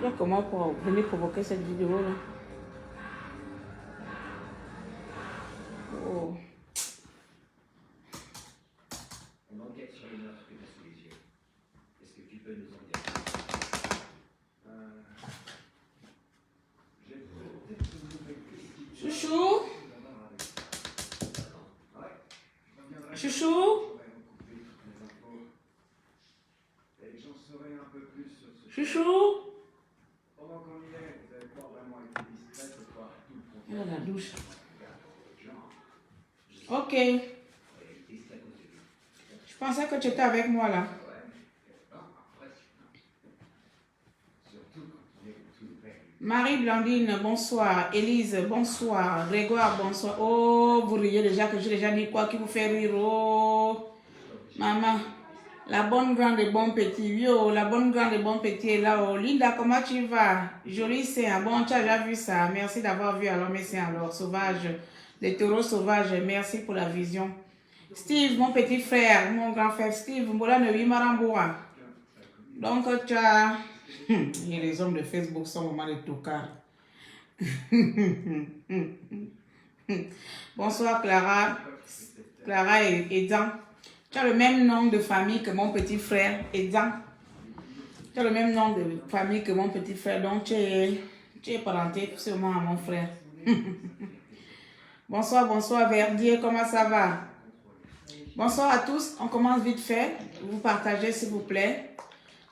Là, comment pour venir provoquer cette vidéo-là? Oh. On enquête sur les meurtres que tu as sous les yeux. Est-ce que tu peux nous en dire plus? Chouchou? Chouchou? Chouchou? Il a la douche. Ok. Je pensais que tu étais avec moi là. Marie-Blandine, bonsoir. Élise, bonsoir. Grégoire, bonsoir. Oh, vous riez déjà que j'ai déjà dit quoi qui vous fait rire. Oh, maman. La bonne grande et bon petit. Yo, la bonne grande et bon petit est là. Oh, Linda, comment tu vas? Joli sein. Bon, tu as déjà vu ça. Merci d'avoir vu alors mes seins alors. Sauvage. Les taureaux sauvages. Merci pour la vision. Steve, mon petit frère, mon grand frère Steve, Mbola ne lui maramboua. Donc, tu as... les hommes de Facebook sont vraiment des tocards. Bonsoir Clara. Clara et Edan. Tu as le même nom de famille que mon petit frère Edan. Tu as le même nom de famille que mon petit frère. Donc tu es parenté sûrement à mon frère. Bonsoir, bonsoir Verdier. Comment ça va? Bonsoir à tous. On commence vite fait. Vous partagez s'il vous plaît.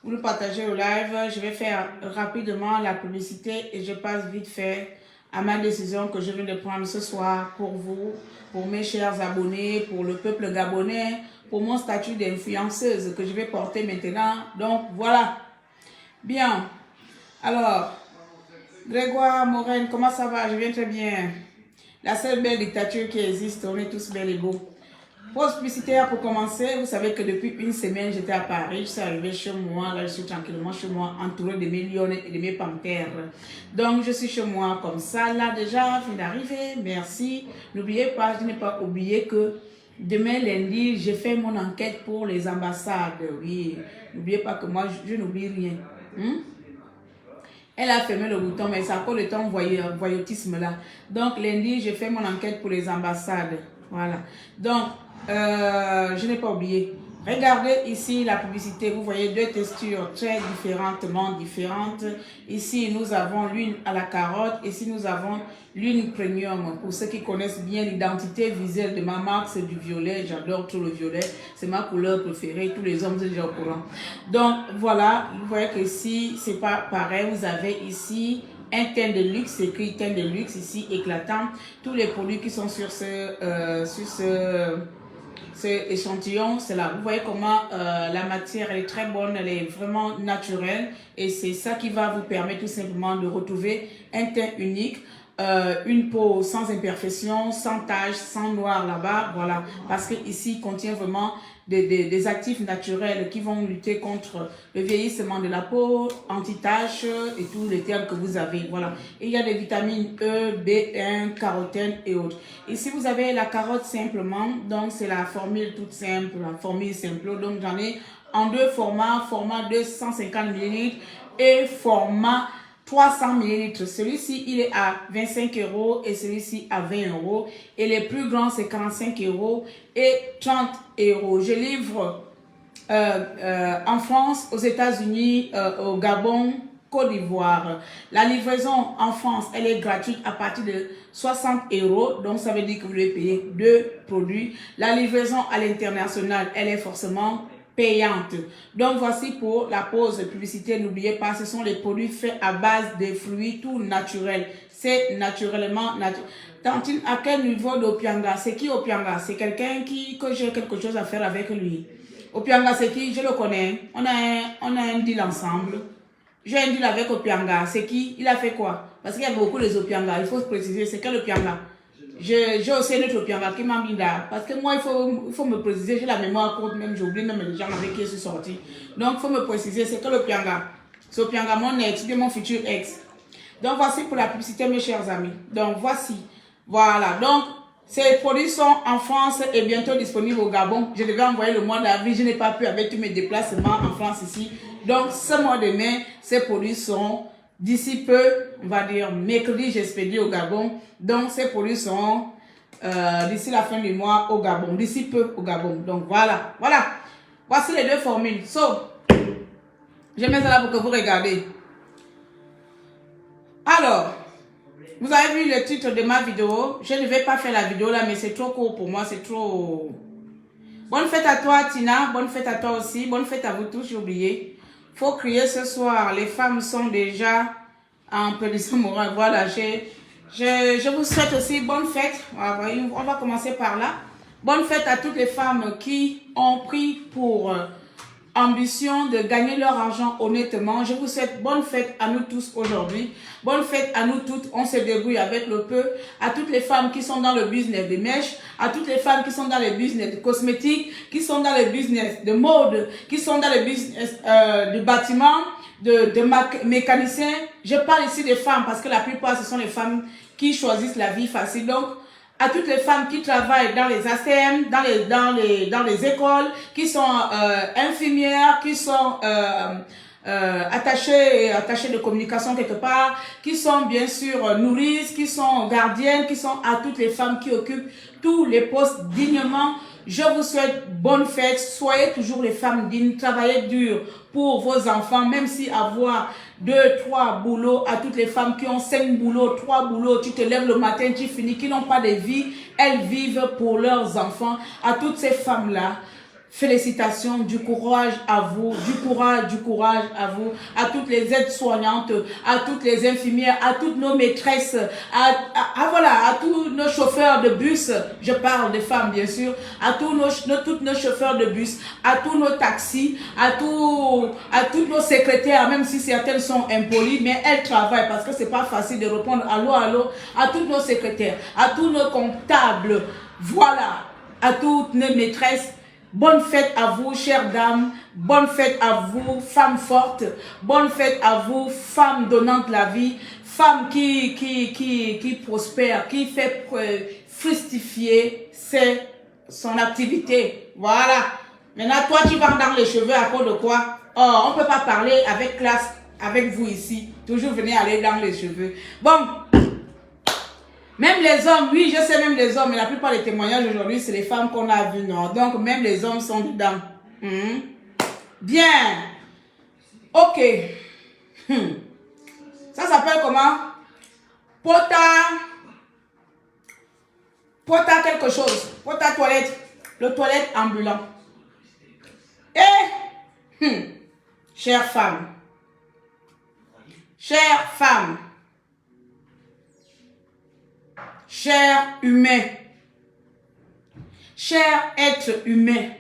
Vous le partagez au live, je vais faire rapidement la publicité et je passe vite fait à ma décision que je viens de prendre ce soir pour vous, pour mes chers abonnés, pour le peuple gabonais, pour mon statut d'influenceuse que je vais porter maintenant. Donc voilà. Bien. Alors, Grégoire Moren, comment ça va? Je viens très bien. La seule belle dictature qui existe, on est tous belles et beaux. Pause publicitaire pour commencer. Vous savez que depuis une semaine, j'étais à Paris. Je suis arrivée chez moi. Là, je suis tranquillement chez moi, entourée de mes lions et de mes panthères. Donc, je suis chez moi comme ça. Là, déjà, fin d'arriver. Merci. N'oubliez pas, je n'ai pas oublié que demain, lundi, j'ai fait mon enquête pour les ambassades. Oui. N'oubliez pas que moi, je n'oublie rien. Elle a fermé le bouton, mais ça colle le temps voyeutisme là. Donc, lundi, j'ai fait mon enquête pour les ambassades. Voilà. Donc, je n'ai pas oublié. Regardez ici la publicité. Vous voyez deux textures très différentes. Ici, nous avons l'une à la carotte. Ici, nous avons l'une premium. Pour ceux qui connaissent bien l'identité visuelle de ma marque, c'est du violet. J'adore tout le violet. C'est ma couleur préférée. Tous les hommes sont déjà au courant. Donc, voilà. Vous voyez que ici, c'est pas pareil. Vous avez ici un teint de luxe, c'est écrit teint de luxe ici, éclatant. Tous les produits qui sont sur ce échantillon, c'est là. Vous voyez comment la matière elle est très bonne, elle est vraiment naturelle. Et c'est ça qui va vous permettre tout simplement de retrouver un teint unique. Une peau sans imperfection, sans taches, sans noir là-bas, voilà. Parce que ici il contient vraiment des actifs naturels qui vont lutter contre le vieillissement de la peau, anti-taches et tous les termes que vous avez, voilà. Et il y a des vitamines E, B1, carotène et autres. Ici, vous avez la carotte simplement, donc c'est la formule toute simple, la formule simple. Donc j'en ai en deux formats, format 250 ml et format 300 ml. Celui-ci, il est à 25 € et celui-ci à 20 €. Et les plus grands, c'est 45 € et 30 €. Je livre en France, aux États-Unis, au Gabon, Côte d'Ivoire. La livraison en France, elle est gratuite à partir de 60 €. Donc, ça veut dire que vous devez payer deux produits. La livraison à l'international, elle est forcément payante. Donc voici pour la pause publicité. N'oubliez pas, ce sont les produits faits à base de fruits, tout naturel. C'est naturellement naturel. Tantine, à quel niveau d'Opianga? C'est qui Opianga? C'est quelqu'un que j'ai quelque chose à faire avec lui. Opianga, c'est qui? Je le connais. On a un deal ensemble. J'ai un deal avec Opianga. C'est qui? Il a fait quoi? Parce qu'il y a beaucoup de Opianga. Il faut se préciser. C'est quel Opianga? J'ai aussi un autre Opianga qui m'a mis là. Parce que moi, il faut me préciser. J'ai la mémoire courte, même j'oublie même les gens avec qui je suis sortie. Donc, il faut me préciser. C'est quel Opianga? C'est Opianga, mon ex, bien mon futur ex. Donc, voici pour la publicité, mes chers amis. Donc, voici. Voilà. Donc, ces produits sont en France et bientôt disponibles au Gabon. Je devais envoyer le mois d'avril. Je n'ai pas pu avec tous mes déplacements en France ici. Donc, ce mois de mai, ces produits sont d'ici peu, on va dire mercredi, j'expédie au Gabon. Donc, ces produits seront d'ici la fin du mois au Gabon. D'ici peu au Gabon. Donc, voilà. Voilà. Voici les deux formules. So, je mets ça là pour que vous regardez. Alors, vous avez vu le titre de ma vidéo. Je ne vais pas faire la vidéo là, mais c'est trop court pour moi. C'est trop... Bonne fête à toi, Tina. Bonne fête à toi aussi. Bonne fête à vous tous, j'ai oublié. Faut crier ce soir. Les femmes sont déjà en pénition morale. Voilà, je vous souhaite aussi bonne fête. On va commencer par là. Bonne fête à toutes les femmes qui ont pris pour ambition de gagner leur argent honnêtement. Je vous souhaite bonne fête à nous tous aujourd'hui. Bonne fête à nous toutes. On se débrouille avec le peu. À toutes les femmes qui sont dans le business des mèches, à toutes les femmes qui sont dans le business de cosmétiques, qui sont dans le business de mode, qui sont dans le business du bâtiment, de mécaniciens. Je parle ici des femmes parce que la plupart ce sont les femmes qui choisissent la vie facile. Donc, à toutes les femmes qui travaillent dans les ACM, dans les écoles, qui sont infirmières, qui sont attachées de communication quelque part, qui sont bien sûr nourrices, qui sont gardiennes, qui sont à toutes les femmes qui occupent tous les postes dignement. Je vous souhaite bonne fête. Soyez toujours les femmes dignes. Travaillez dur pour vos enfants, même si avoir 2, 3 boulots, à toutes les femmes qui ont 5 boulots, 3 boulots, tu te lèves le matin, tu finis, qui n'ont pas de vie, elles vivent pour leurs enfants. À toutes ces femmes-là, félicitations, du courage à vous, du courage à vous, à toutes les aides-soignantes, à toutes les infirmières, à toutes nos maîtresses, à tous nos chauffeurs de bus, je parle des femmes bien sûr, à tous nos chauffeurs de bus, à tous nos taxis, à toutes nos secrétaires, même si certaines sont impolies, mais elles travaillent parce que c'est pas facile de répondre allô, allô, à toutes nos secrétaires, à tous nos comptables, voilà, à toutes nos maîtresses. Bonne fête à vous, chères dames. Bonne fête à vous, femmes fortes. Bonne fête à vous, femmes donnantes la vie. Femmes qui prospèrent, qui fait fructifier son activité. Voilà. Maintenant, toi, tu vas dans les cheveux à cause de quoi? Oh, on ne peut pas parler avec classe avec vous ici. Toujours venir aller dans les cheveux. Bon. Même les hommes, oui, je sais même les hommes, mais la plupart des témoignages aujourd'hui, c'est les femmes qu'on a vues, non? Donc, même les hommes sont dedans. Bien. Ok. Ça s'appelle comment? Pota quelque chose. Pota toilette. Le toilette ambulant. Et, chère femme. Chère femme. Cher humain, cher être humain,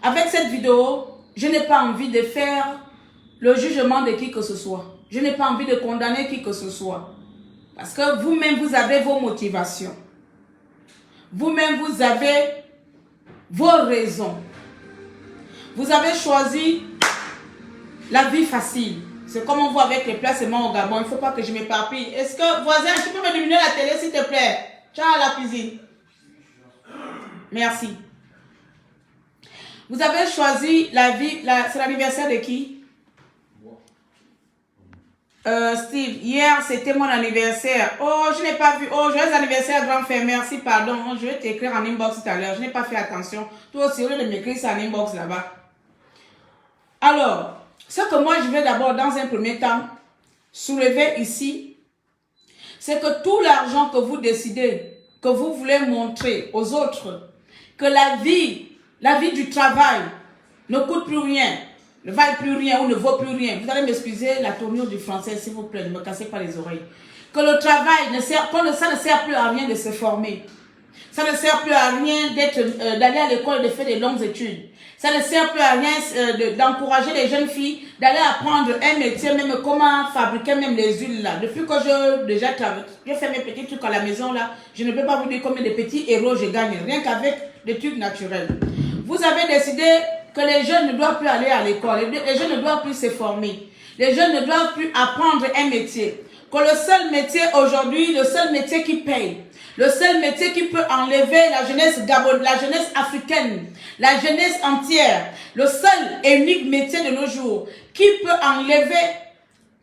avec cette vidéo, je n'ai pas envie de faire le jugement de qui que ce soit. Je n'ai pas envie de condamner qui que ce soit. Parce que vous-même, vous avez vos motivations. Vous-même, vous avez vos raisons. Vous avez choisi la vie facile. C'est comme on voit avec les placements au Gabon. Il ne faut pas que je m'éparpille. Est-ce que, voisin, tu peux me diminuer la télé, s'il te plaît? Ciao à la cuisine. Merci. Vous avez choisi la vie. C'est l'anniversaire de qui? Steve, hier, c'était mon anniversaire. Oh, je n'ai pas vu. Oh, joyeux anniversaire, grand frère. Merci, pardon. Je vais t'écrire en inbox tout à l'heure. Je n'ai pas fait attention. Toi aussi, au lieu de m'écrire, c'est en inbox là-bas. Alors, ce que moi, je vais d'abord, dans un premier temps, soulever ici, c'est que tout l'argent que vous décidez, que vous voulez montrer aux autres, que la vie du travail ne coûte plus rien, ne vaut plus rien ou ne vaut plus rien. Vous allez m'excuser la tournure du français, s'il vous plaît, ne me cassez pas les oreilles. Que le travail, ça ne sert plus à rien de se former. Ça ne sert plus à rien d'aller à l'école et de faire des longues études. Ça ne sert plus à rien d'encourager les jeunes filles d'aller apprendre un métier, même comment fabriquer même les huiles là. Depuis que je fais mes petits trucs à la maison là, je ne peux pas vous dire combien de petits héros je gagne, rien qu'avec des trucs naturels. Vous avez décidé que les jeunes ne doivent plus aller à l'école, les jeunes ne doivent plus se former, les jeunes ne doivent plus apprendre un métier. Que le seul métier aujourd'hui, le seul métier qui paye, le seul métier qui peut enlever la jeunesse gabonaise, la jeunesse africaine, la jeunesse entière, le seul et unique métier de nos jours qui peut enlever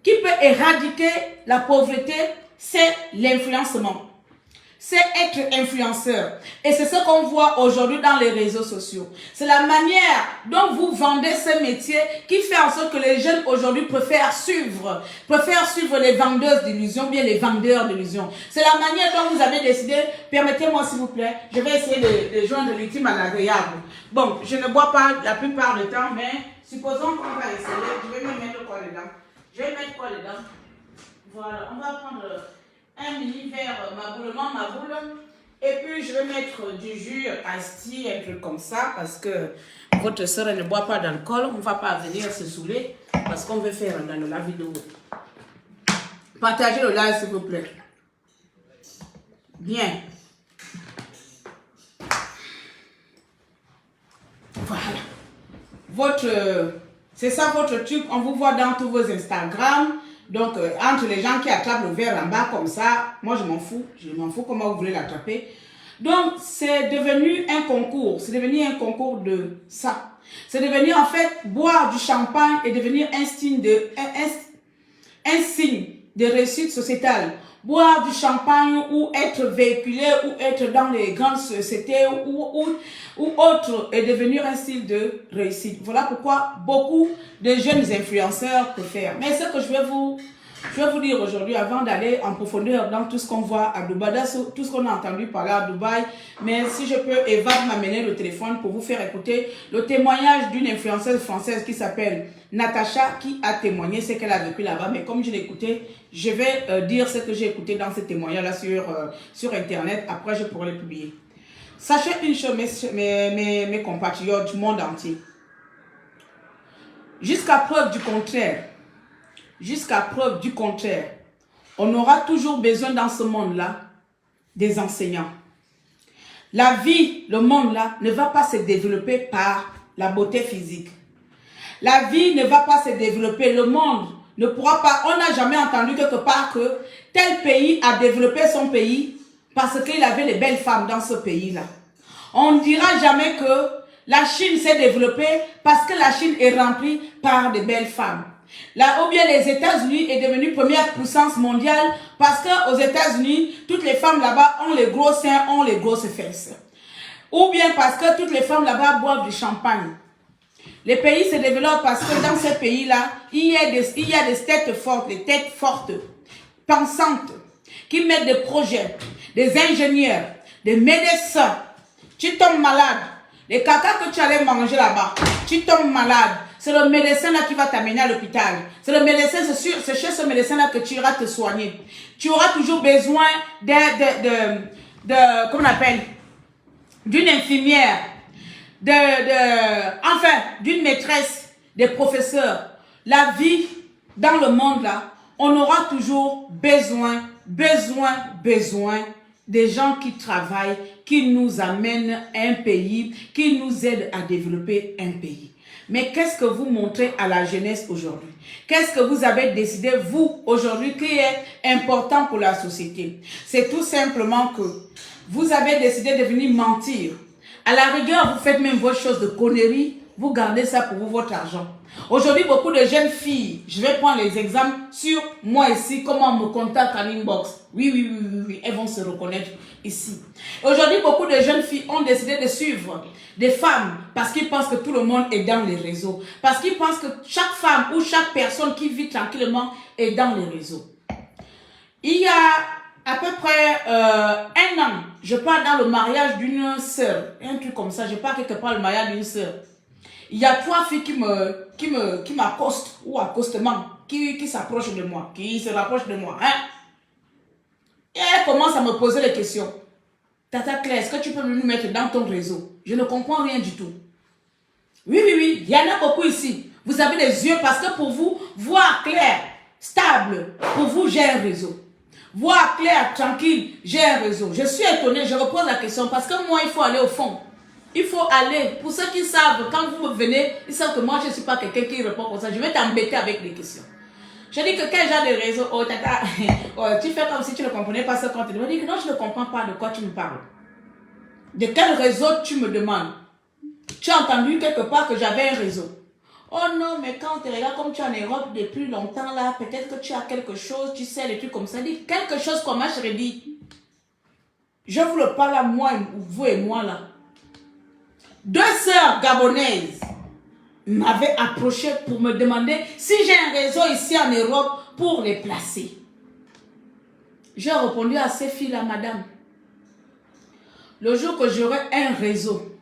qui peut éradiquer la pauvreté, c'est l'influencement. C'est être influenceur. Et c'est ce qu'on voit aujourd'hui dans les réseaux sociaux. C'est la manière dont vous vendez ce métier qui fait en sorte que les jeunes aujourd'hui préfèrent suivre les vendeuses d'illusions, bien les vendeurs d'illusions. C'est la manière dont vous avez décidé, permettez-moi s'il vous plaît, je vais essayer de joindre l'ultime à l'agréable. Bon, je ne bois pas la plupart du temps, mais supposons qu'on va essayer. Je vais me mettre quoi dedans? Je vais mettre quoi dedans? Voilà, on va prendre un mini verre maboulement, maboule. Et puis je vais mettre du jus asti, un truc comme ça, parce que votre soeur ne boit pas d'alcool. On ne va pas venir se saouler, parce qu'on veut faire dans la vidéo. Partagez le live s'il vous plaît. Bien. Voilà. C'est ça votre truc, on vous voit dans tous vos Instagram. Donc, entre les gens qui attrapent le verre en bas comme ça, moi je m'en fous comment vous voulez l'attraper. Donc, c'est devenu un concours, c'est devenu un concours de ça. C'est devenu en fait, boire du champagne et devenir un signe de réussite sociétale. Boire du champagne ou être véhiculé ou être dans les grandes sociétés ou autre est devenu un style de réussite. Voilà pourquoi beaucoup de jeunes influenceurs préfèrent. Mais ce que je vais vous dire aujourd'hui, avant d'aller en profondeur dans tout ce qu'on voit à Dubaï, tout ce qu'on a entendu parler à Dubaï, mais si je peux, Eva m'amener le téléphone pour vous faire écouter le témoignage d'une influenceuse française qui s'appelle Natacha, qui a témoigné ce qu'elle a vécu là-bas. Mais comme je l'ai écouté, je vais dire ce que j'ai écouté dans ce témoignage-là sur Internet. Après, je pourrai le publier. Sachez une chose, mes compatriotes du monde entier. Jusqu'à preuve du contraire, on aura toujours besoin dans ce monde-là des enseignants. La vie, le monde-là, ne va pas se développer par la beauté physique. La vie ne va pas se développer, le monde ne pourra pas, on n'a jamais entendu quelque part que tel pays a développé son pays parce qu'il avait les belles femmes dans ce pays-là. On ne dira jamais que la Chine s'est développée parce que la Chine est remplie par de belles femmes. Là, ou bien les États-Unis est devenue première puissance mondiale parce qu'aux États-Unis, toutes les femmes là-bas ont les gros seins, ont les grosses fesses. Ou bien parce que toutes les femmes là-bas boivent du champagne. Les pays se développent parce que dans ces pays-là, il y a des têtes fortes, pensantes, qui mettent des projets, des ingénieurs, des médecins. Tu tombes malade. Les caca que tu allais manger là-bas, tu tombes malade. C'est le médecin là qui va t'amener à l'hôpital. C'est le médecin, c'est chez ce médecin là que tu iras te soigner. Tu auras toujours besoin comment on appelle, d'une infirmière, enfin, d'une maîtresse, des professeurs. La vie dans le monde là, on aura toujours besoin des gens qui travaillent, qui nous amènent un pays, qui nous aident à développer un pays. Mais qu'est-ce que vous montrez à la jeunesse aujourd'hui? Qu'est-ce que vous avez décidé, vous, aujourd'hui, qui est important pour la société? C'est tout simplement que vous avez décidé de venir mentir. À la rigueur, vous faites même vos choses de conneries, vous gardez ça pour vous, votre argent. Aujourd'hui, beaucoup de jeunes filles, je vais prendre les exemples sur moi ici, comment on me contacte en inbox. Oui, elles vont se reconnaître ici. Aujourd'hui, beaucoup de jeunes filles ont décidé de suivre des femmes parce qu'ils pensent que tout le monde est dans les réseaux. Parce qu'ils pensent que chaque femme ou chaque personne qui vit tranquillement est dans les réseaux. Il y a à peu près 1 an, je pars dans le mariage d'une sœur. Un truc comme ça, je pars quelque part le mariage d'une sœur. Il y a 3 filles qui m'accostent ou accostement, qui s'approchent de moi, qui se rapprochent de moi. Hein? Et elles commencent à me poser des questions. Tata Claire, est-ce que tu peux nous mettre dans ton réseau? Je ne comprends rien du tout. Oui, il y en a beaucoup ici. Vous avez des yeux parce que pour vous, voir clair, stable, pour vous, j'ai un réseau. Voir clair, tranquille, j'ai un réseau. Je suis étonnée, je repose la question parce que moi, il faut aller au fond. Il faut aller. Pour ceux qui savent, quand vous venez, ils savent que moi, je ne suis pas quelqu'un qui répond comme ça. Je vais t'embêter avec des questions. Je dis que quel genre de réseau? Oh, tata, tu fais comme si tu ne comprenais pas ce qu'on te demande. Je dis que non, je ne comprends pas de quoi tu me parles. De quel réseau tu me demandes? Tu as entendu quelque part que j'avais un réseau. Oh non, mais quand tu regardes comme tu es en Europe depuis longtemps là, peut-être que tu as quelque chose, tu sais, des trucs comme ça. Dis quelque chose comme moi, je dit. Je vous le parle à moi, vous et moi là. 2 sœurs gabonaises m'avaient approché pour me demander si j'ai un réseau ici en Europe pour les placer. J'ai répondu à ces filles-là, madame. Le jour que j'aurai un réseau,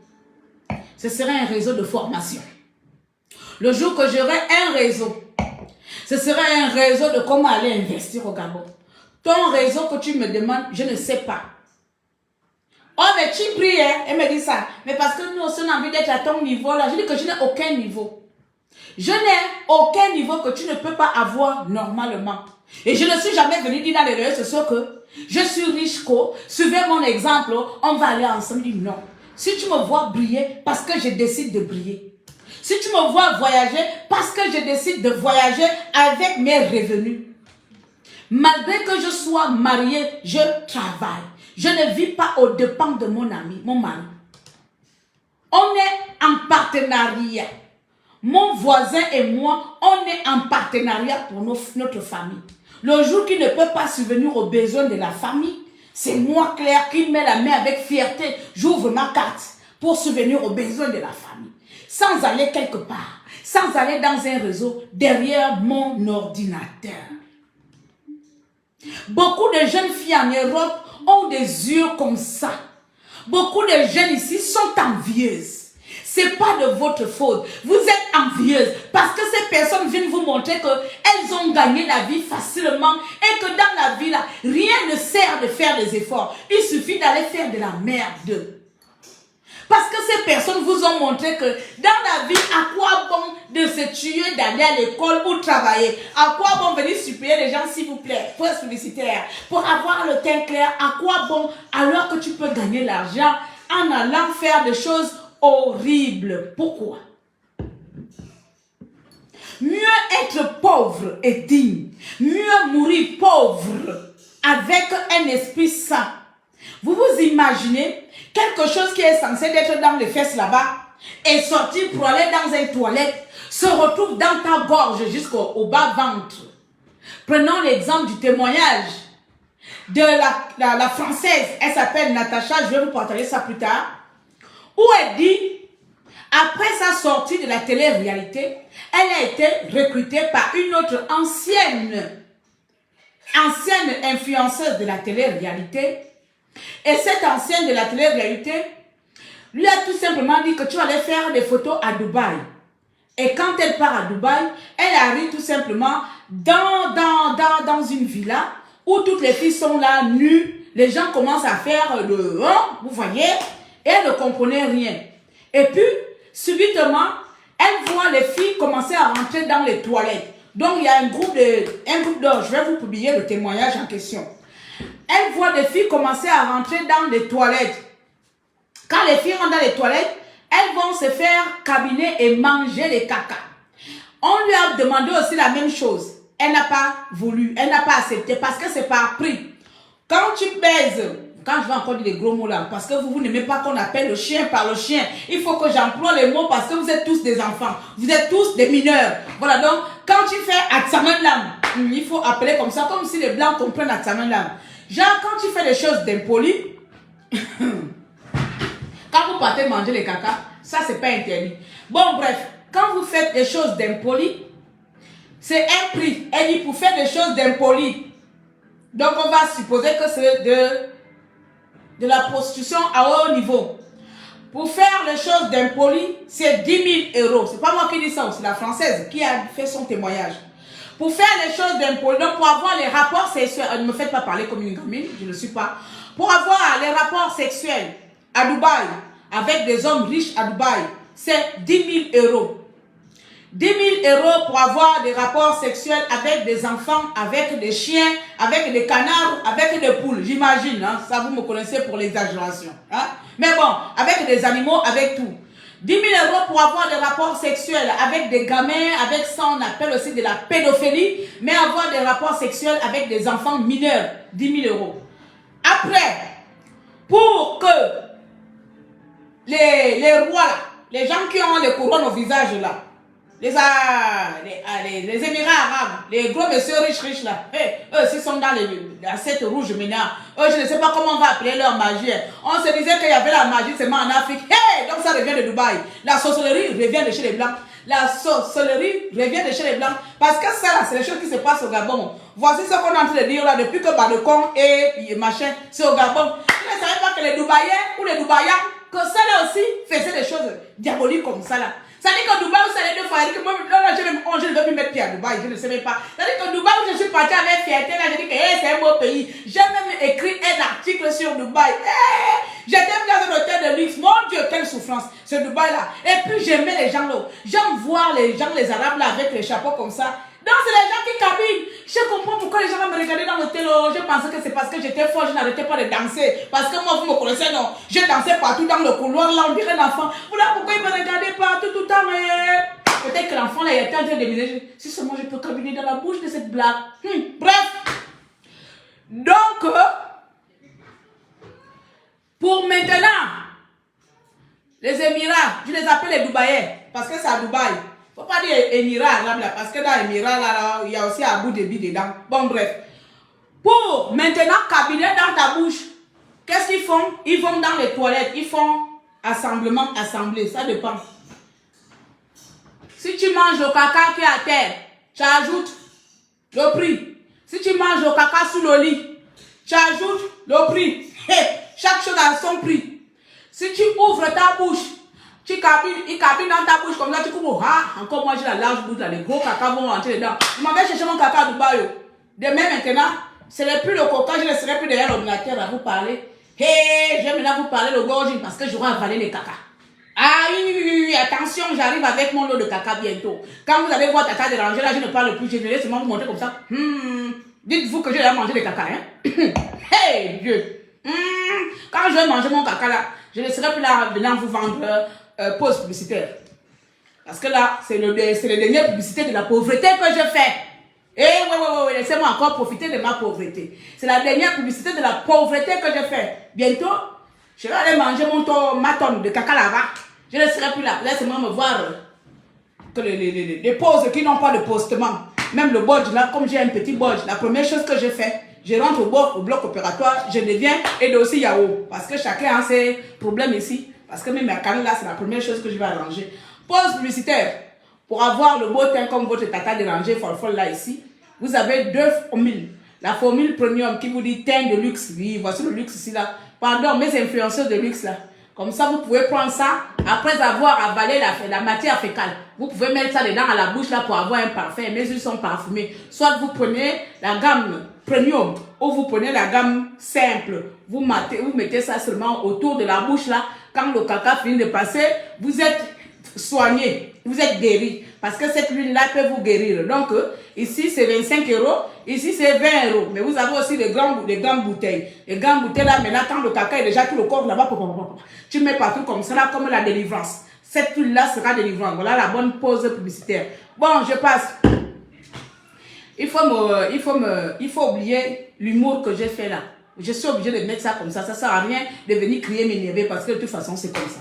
ce serait un réseau de formation. Le jour que j'aurai un réseau, ce serait un réseau de comment aller investir au Gabon. Ton réseau que tu me demandes, je ne sais pas. Oh, mais tu pries, hein? Elle me dit ça. Mais parce que nous aussi, on a envie d'être à ton niveau là. Je dis que je n'ai aucun niveau. Je n'ai aucun niveau que tu ne peux pas avoir normalement. Et je ne suis jamais venu dire dans les réseaux sociaux que je suis riche, suivez mon exemple, on va aller ensemble. Je dis non. Si tu me vois briller, parce que je décide de briller. Si tu me vois voyager, parce que je décide de voyager avec mes revenus. Malgré que je sois mariée, je travaille. Je ne vis pas aux dépens de mon ami, mon mari. On est en partenariat. Mon voisin et moi, on est en partenariat pour notre famille. Le jour qui ne peut pas subvenir aux besoins de la famille, c'est moi, Claire, qui mets la main avec fierté. J'ouvre ma carte pour subvenir aux besoins de la famille. Sans aller quelque part, sans aller dans un réseau, derrière mon ordinateur. Beaucoup de jeunes filles en Europe ont des yeux comme ça. Beaucoup de jeunes ici sont envieuses. C'est pas de votre faute. Vous êtes envieuses parce que ces personnes viennent vous montrer qu'elles ont gagné la vie facilement et que dans la vie, là, rien ne sert de faire des efforts. Il suffit d'aller faire de la merde. Parce que ces personnes vous ont montré que dans la vie, à quoi bon de se tuer, d'aller à l'école ou travailler? À quoi bon venir supplier les gens, s'il vous plaît, pour être publicitaire, pour avoir le teint clair? À quoi bon alors que tu peux gagner l'argent en allant faire des choses horribles? Pourquoi? Mieux être pauvre et digne. Mieux mourir pauvre avec un esprit sain. Vous vous imaginez quelque chose qui est censé être dans les fesses là-bas et sortir pour aller dans une toilette se retrouve dans ta gorge jusqu'au bas-ventre. Prenons l'exemple du témoignage de la Française. Elle s'appelle Natacha, je vais vous partager ça plus tard. Où elle dit, après sa sortie de la télé-réalité, elle a été recrutée par une autre ancienne influenceuse de la télé-réalité. Et cette ancienne de la télé-réalité lui a tout simplement dit que tu allais faire des photos à Dubaï. Et quand elle part à Dubaï, elle arrive tout simplement dans une villa où toutes les filles sont là, nues. Les gens commencent à faire le vous voyez, et elle ne comprenait rien. Et puis, subitement, elle voit les filles commencer à rentrer dans les toilettes. Donc, il y a un groupe d'or. Je vais vous publier le témoignage en question. Elle voit des filles commencer à rentrer dans les toilettes. Quand les filles rentrent dans les toilettes, elles vont se faire cabiner et manger les caca. On lui a demandé aussi la même chose. Elle n'a pas voulu, elle n'a pas accepté parce que c'est par prix. Quand tu pèses, quand je vais encore dire des gros mots là, parce que vous n'aimez pas qu'on appelle le chien par le chien, il faut que j'emploie les mots parce que vous êtes tous des enfants, vous êtes tous des mineurs. Voilà, donc quand tu fais Atsamanlam, il faut appeler comme ça, comme si les blancs comprennent Atsamanlam. Genre, quand tu fais des choses d'impolis, quand vous partez manger les caca, ça c'est pas interdit. Bon, bref, quand vous faites des choses d'impolis, c'est un prix. Elle dit pour faire des choses d'impolis. Donc, on va supposer que c'est de la prostitution à haut niveau. Pour faire les choses d'impolis, c'est 10 000 euros. C'est pas moi qui dis ça, c'est la Française qui a fait son témoignage. Pour faire les choses d'impolis, donc pour avoir les rapports sexuels, ne me faites pas parler comme une gamine, je ne le suis pas. Pour avoir les rapports sexuels à Dubaï, avec des hommes riches à Dubaï, c'est 10 000 euros. 10 000 euros pour avoir des rapports sexuels avec des enfants, avec des chiens, avec des canards, avec des poules. J'imagine, hein, ça vous me connaissez pour l'exagération. Hein? Mais bon, avec des animaux, avec tout. 10 000 euros pour avoir des rapports sexuels avec des gamins, avec ça on appelle aussi de la pédophilie, mais avoir des rapports sexuels avec des enfants mineurs, 10 000 euros. Après, pour que les rois, là, les gens qui ont les couronnes au visage là, les Émirats arabes, les gros messieurs riches là, eux s'ils sont dans l'assiette rouge maintenant, eux je ne sais pas comment on va appeler leur magie. On se disait qu'il y avait la magie seulement en Afrique. Donc ça revient de Dubaï. La sorcellerie revient de chez les Blancs. La sorcellerie revient de chez les Blancs. Parce que ça là, c'est les choses qui se passent au Gabon. Voici ce qu'on est en train de dire là depuis que Badekon et machin, c'est au Gabon. Je ne savais pas que les Dubaïens ou les Dubaïens, que ça là aussi faisaient des choses diaboliques comme ça là. Ça dit que Dubaï, vous savez deux fois, que moi, je ne veux plus mettre pied à Dubaï, je ne sais même pas. Ça dit que Dubaï, où je suis parti avec fierté, là, je dis que c'est un beau pays. J'ai même écrit un article sur Dubaï. J'étais dans un hôtel de luxe. Mon Dieu, quelle souffrance, ce Dubaï-là. Et puis, j'aimais les gens là. J'aime voir les gens, les Arabes là, avec les chapeaux comme ça. Donc, c'est les gens qui cabinent. Je comprends pourquoi les gens me regardaient dans l'hôtel. Je pensais que c'est parce que j'étais folle, je n'arrêtais pas de danser. Parce que moi, vous me connaissez, non. Je dansais partout dans le couloir, là, on dirait un enfant. Voilà pourquoi ils me regardaient partout, tout le temps. Peut-être que l'enfant, là, il était en train de ménager. Si seulement je peux cabiner dans la bouche de cette blague. Bref. Donc, pour maintenant, les Émirats, je les appelle les Dubaïens. Parce que c'est à Dubaï. Faut pas dire Émirats là, parce que dans Émirats là, il y a aussi Abu Dhabi dedans. Bon, bref. Pour maintenant cabiner dans ta bouche, qu'est-ce qu'ils font? Ils vont dans les toilettes, ils font assemblement, assemblée, ça dépend. Si tu manges le caca qui est à terre, tu ajoutes le prix. Si tu manges le caca sous le lit, tu ajoutes le prix. Chaque chose a son prix. Si tu ouvres ta bouche, il cabine dans ta bouche comme ça, tu couvres. Ah, encore moi j'ai la large bouche là, les gros caca vont rentrer dedans. Je m'en vais chercher mon caca à Dubaï. Demain maintenant, ce n'est plus le coca, je ne serai plus derrière l'ordinateur à vous parler. Je vais maintenant vous parler le gorge parce que j'aurai avalé les caca. Ah oui, attention, j'arrive avec mon lot de caca bientôt. Quand vous allez voir caca déranger, là je ne parle plus, je vais seulement vous montrer comme ça. Dites-vous que je vais manger des caca, hein. Hey Dieu. Quand je vais manger mon caca là, je ne serai plus là venant vous vendre pause publicitaire. Parce que là, c'est le dernier publicité de la pauvreté que je fais. Oui, laissez-moi encore profiter de ma pauvreté. C'est la dernière publicité de la pauvreté que je fais. Bientôt, je vais aller manger ma tonne de caca là-bas. Je ne serai plus là. Laissez-moi me voir que les pauses qui n'ont pas de postement. Même le bodge là, comme j'ai un petit bodge, la première chose que je fais, je rentre au bloc opératoire, je deviens aide aussi Yahoo. Parce que chacun a ses problèmes ici. Parce que même ma canne là, c'est la première chose que je vais arranger. Pause publicitaire. Pour avoir le beau teint comme votre tata dérangé, folle là ici, vous avez deux formules. La formule premium qui vous dit teint de luxe. Oui, voici le luxe ici là. Pardon, mes influenceurs de luxe là. Comme ça, vous pouvez prendre ça après avoir avalé la matière fécale. Vous pouvez mettre ça dedans à la bouche là pour avoir un parfum. Mes yeux sont parfumés. Soit vous prenez la gamme premium ou vous prenez la gamme simple. Vous mettez ça seulement autour de la bouche là. Quand le caca finit de passer, vous êtes soigné, vous êtes guéri. Parce que cette huile-là peut vous guérir. Donc, ici, c'est 25 €. Ici, c'est 20 €. Mais vous avez aussi les grandes bouteilles. Les grandes bouteilles, là, maintenant, quand le caca est déjà tout le corps là-bas, tu mets partout comme ça, là, comme la délivrance. Cette huile-là sera délivrante. Voilà la bonne pause publicitaire. Bon, je passe. Il faut oublier l'humour que j'ai fait là. Je suis obligée de mettre ça comme ça. Ça ne sert à rien de venir crier, m'énerver parce que de toute façon, c'est comme ça.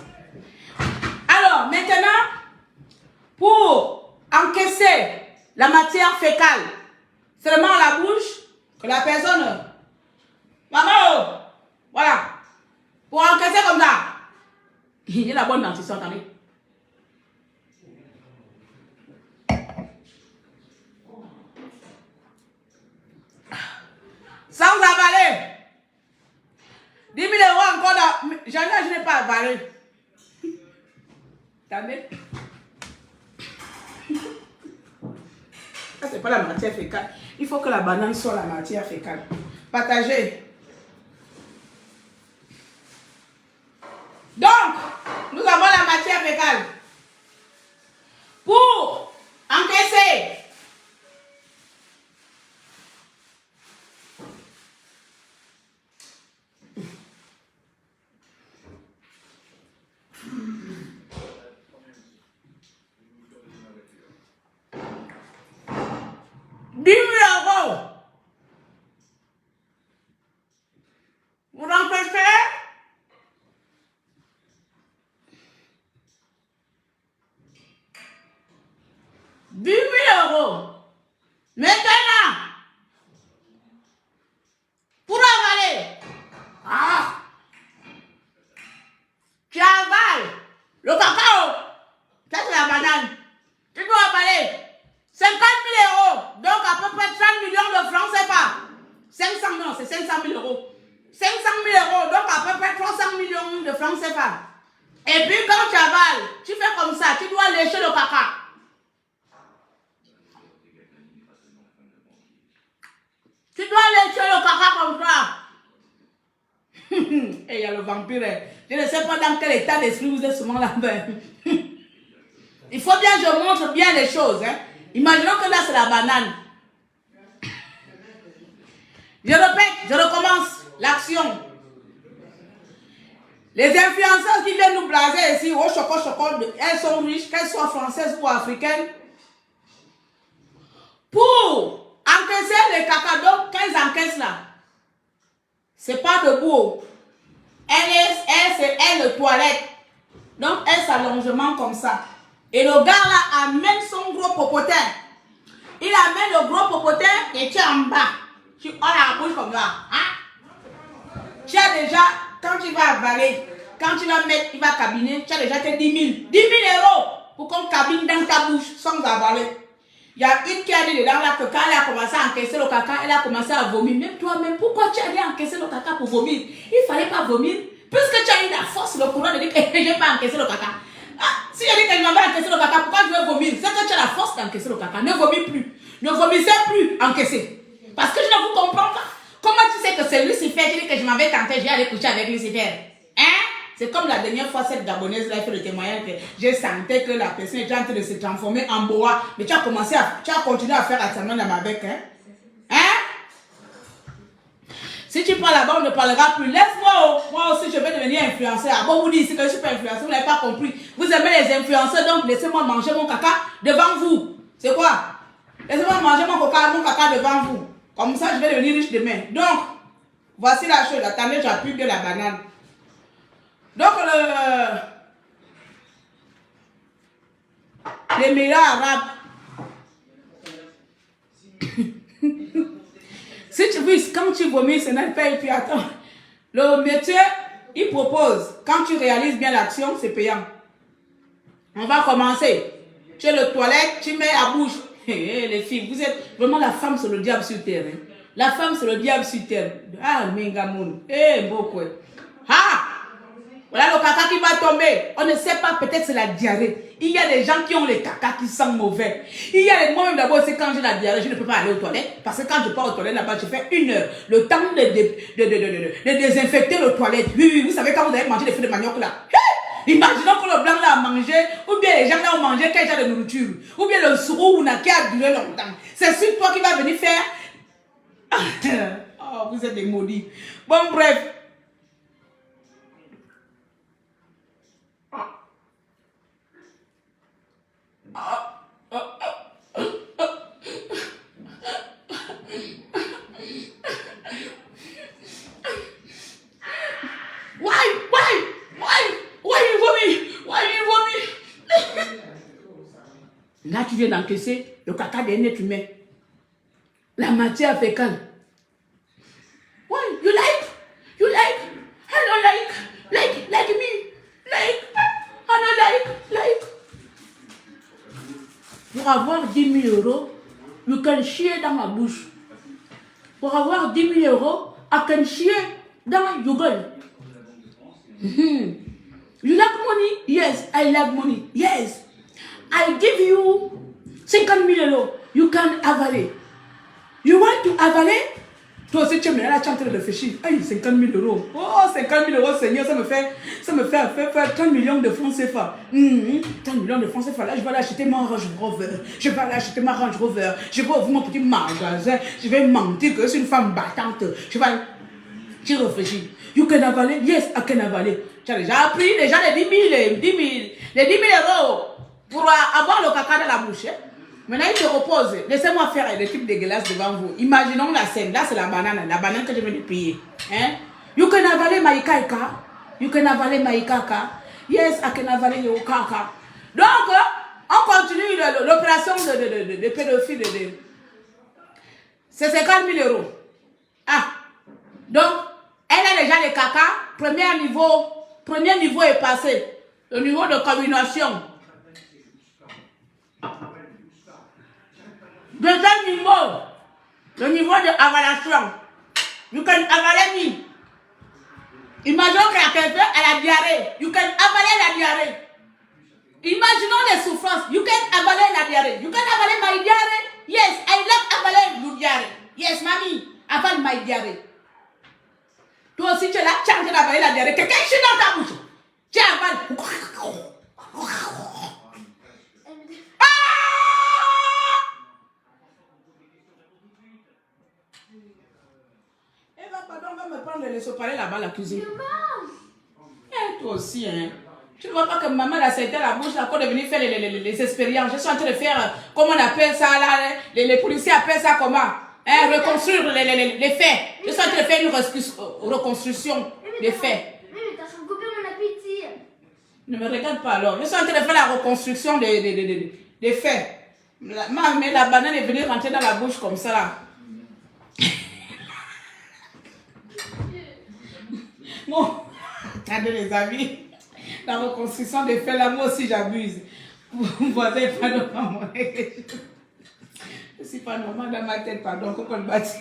Alors, maintenant, pour encaisser la matière fécale, seulement à la bouche, que la personne... Maman, voilà. Pour encaisser comme ça. Il y a la bonne dentition, attendez. Sans avaler. 10 000 € encore dans... Jamais je n'ai pas avalé. Attendez. Ça, c'est pas la matière fécale. Il faut que la banane soit la matière fécale. Partagez. Donc, nous avons la matière fécale. Pour encaisser €10 000. 10 000 euros. Maintenant, pour avaler, tu avales le cacao, ça c'est la banane. Tu dois avaler 50 000 euros, donc à peu près 30 millions de francs CFA. 500, non, c'est 500 000 euros. 500 000 euros, donc à peu près 300 millions de francs CFA. Et puis quand tu avales, tu fais comme ça, tu dois lécher le caca. Tu dois lécher le caca comme ça. Et il y a le vampire. Je ne sais pas dans quel état d'esprit vous êtes souvent là-bas. Il faut bien que je montre bien les choses. Hein. Imaginons que là c'est la banane. Je répète, je recommence l'action. Les influenceuses qui viennent nous blaser ici, au choco, elles sont riches, qu'elles soient françaises ou africaines. Pour encaisser les cacados qu'elles encaissent là, c'est pas debout. Elle le toilette. Donc, elle s'allongement comme ça. Et le gars là amène son gros popotin. Il amène le gros popotin et tu es en bas. Tu as la bouche comme ça. Hein? Tu as déjà, quand tu vas avaler, quand tu vas mettre, il va cabiner, tu as déjà tes 10 000. 10 000 euros pour qu'on cabine dans ta bouche sans avaler. Il y a une qui a dit dedans là que quand elle a commencé à encaisser le caca, elle a commencé à vomir. Même toi-même, pourquoi tu as allé encaisser le caca pour vomir? Il ne fallait pas vomir. Puisque tu as eu la force, le courant de dire que je n'ai pas encaissé le caca. Ah, si je dis que je m'avais encaissé le caca, pourquoi je vais vomir? C'est que tu as la force d'encaisser le caca. Ne vomis plus. Ne vomissez plus, encaissez. Parce que je ne vous comprends pas. Comment tu sais que c'est Lucifer qui dit que je m'avais tenté, je vais aller coucher avec Lucifer? Hein? C'est comme la dernière fois, cette gabonaise là, fait le témoignage que j'ai senti que la personne était en train de se transformer en boa. Mais tu as continué à faire attention dans ma bec. Hein? Hein? Si tu prends là-bas, on ne parlera plus. Laisse-moi, moi aussi je vais devenir influenceur. Ah bon, vous dites ici que je ne suis pas influenceur, vous n'avez pas compris. Vous aimez les influenceurs, donc laissez-moi manger mon caca devant vous. C'est quoi? Laissez-moi manger mon caca devant vous. Comme ça, je vais devenir riche demain. Donc, voici la chose. Attendez, j'appuie bien la banane. Donc, les meilleurs arabes. Si tu veux, quand tu vomis, ce n'est pas et puis attends. Le métier, il propose, quand tu réalises bien l'action, c'est payant. On va commencer. Tu es le toilette, tu mets à bouche. Les filles, vous êtes vraiment la femme sur le diable sur terre. Hein? La femme sur le diable sur terre. Ah, Mengamoun. Beaucoup. Ah! Voilà le caca qui va tomber. On ne sait pas, peut-être c'est la diarrhée. Il y a des gens qui ont les caca qui sentent mauvais. Il y a les moi-même d'abord, c'est quand j'ai la diarrhée, je ne peux pas aller aux toilettes. Parce que quand je pars aux toilettes là-bas, je fais 1 heure. Le temps de désinfecter le toilette. Oui, vous savez quand vous avez mangé des fruits de manioc là. Imaginons que le blanc là a mangé, ou bien les gens là ont mangé quel genre de nourriture. Ou bien le sourou qui a duré longtemps. C'est sur toi qui va venir faire. Oh, vous êtes des maudits. Bon, bref. Là, tu viens d'encaisser le caca d'un être humain. La matière fécale. Why? You like? You like? I don't like me. Like? I don't like. Pour avoir 10 000 euros, you can chier dans ma bouche. Pour avoir 10 000 euros, I can chier dans your gueule. You like money? Yes, I like money. Yes. I give you 50 000 euros. You can avaler. You want to avaler? Toi aussi, tu es là, tu es en train de réfléchir. Aïe, 50 000 euros. Oh, 50 000 euros, Seigneur, ça me fait 30 millions de francs CFA. 30 millions de francs CFA. Là, je vais aller acheter ma Range Rover. Je vais aller acheter ma Range Rover. Je vais ouvrir mon petit magasin. Je vais mentir que je suis une femme battante. Tu réfléchis. You can avaler? Yes, I can avaler. Tu as déjà appris déjà les 10 000 euros pour avoir le caca dans la bouche. Hein? Maintenant, il se repose. Laissez-moi faire des trucs dégueulasses devant vous. Imaginons la scène. Là, c'est la banane que je viens de payer. Hein? You can avaler my caca. You can avaler my caca. Yes, I can avaler your caca. Donc, on on continue l'opération de pédophilie. C'est 50 000 euros. Ah, donc, elle a déjà les caca. Premier niveau est passé. Le niveau de combination. Deuxième niveau, le niveau de avalation. You can avaler me. Imaginons qu'il y a quelqu'un à la diarrhée. You can avaler la diarrhée. Imaginons les souffrances. You can avaler la diarrhée. You can avaler my diarrhée. Yes, I love avaler your diarrhée. Yes, mamie, avale my diarrhée. Toi aussi, tu es là, tu es en train d'avaler la diarrhée. Quelqu'un chie dans ta bouche. Tu avales. Pardon, on va me prendre le sopalin là-bas, la cuisine. Et toi aussi, hein. Tu ne vois pas que maman a serré la bouche là pour venir faire les expériences. Je suis en train de faire, comment on appelle ça là, les policiers appellent ça comment, hein, reconstruire les faits. Je suis en train de faire une reconstruction des faits. Mais t'as coupé mon appétit. Ne me regarde pas alors. Je suis en train de faire la reconstruction des faits. Mais la banane est venue rentrer dans la bouche comme ça là. Bon, regardez les amis, la reconstruction des faits là, moi aussi j'abuse. Vous voyez pas normal. Je suis pas normal dans ma tête, pardon, qu'on le bâtit.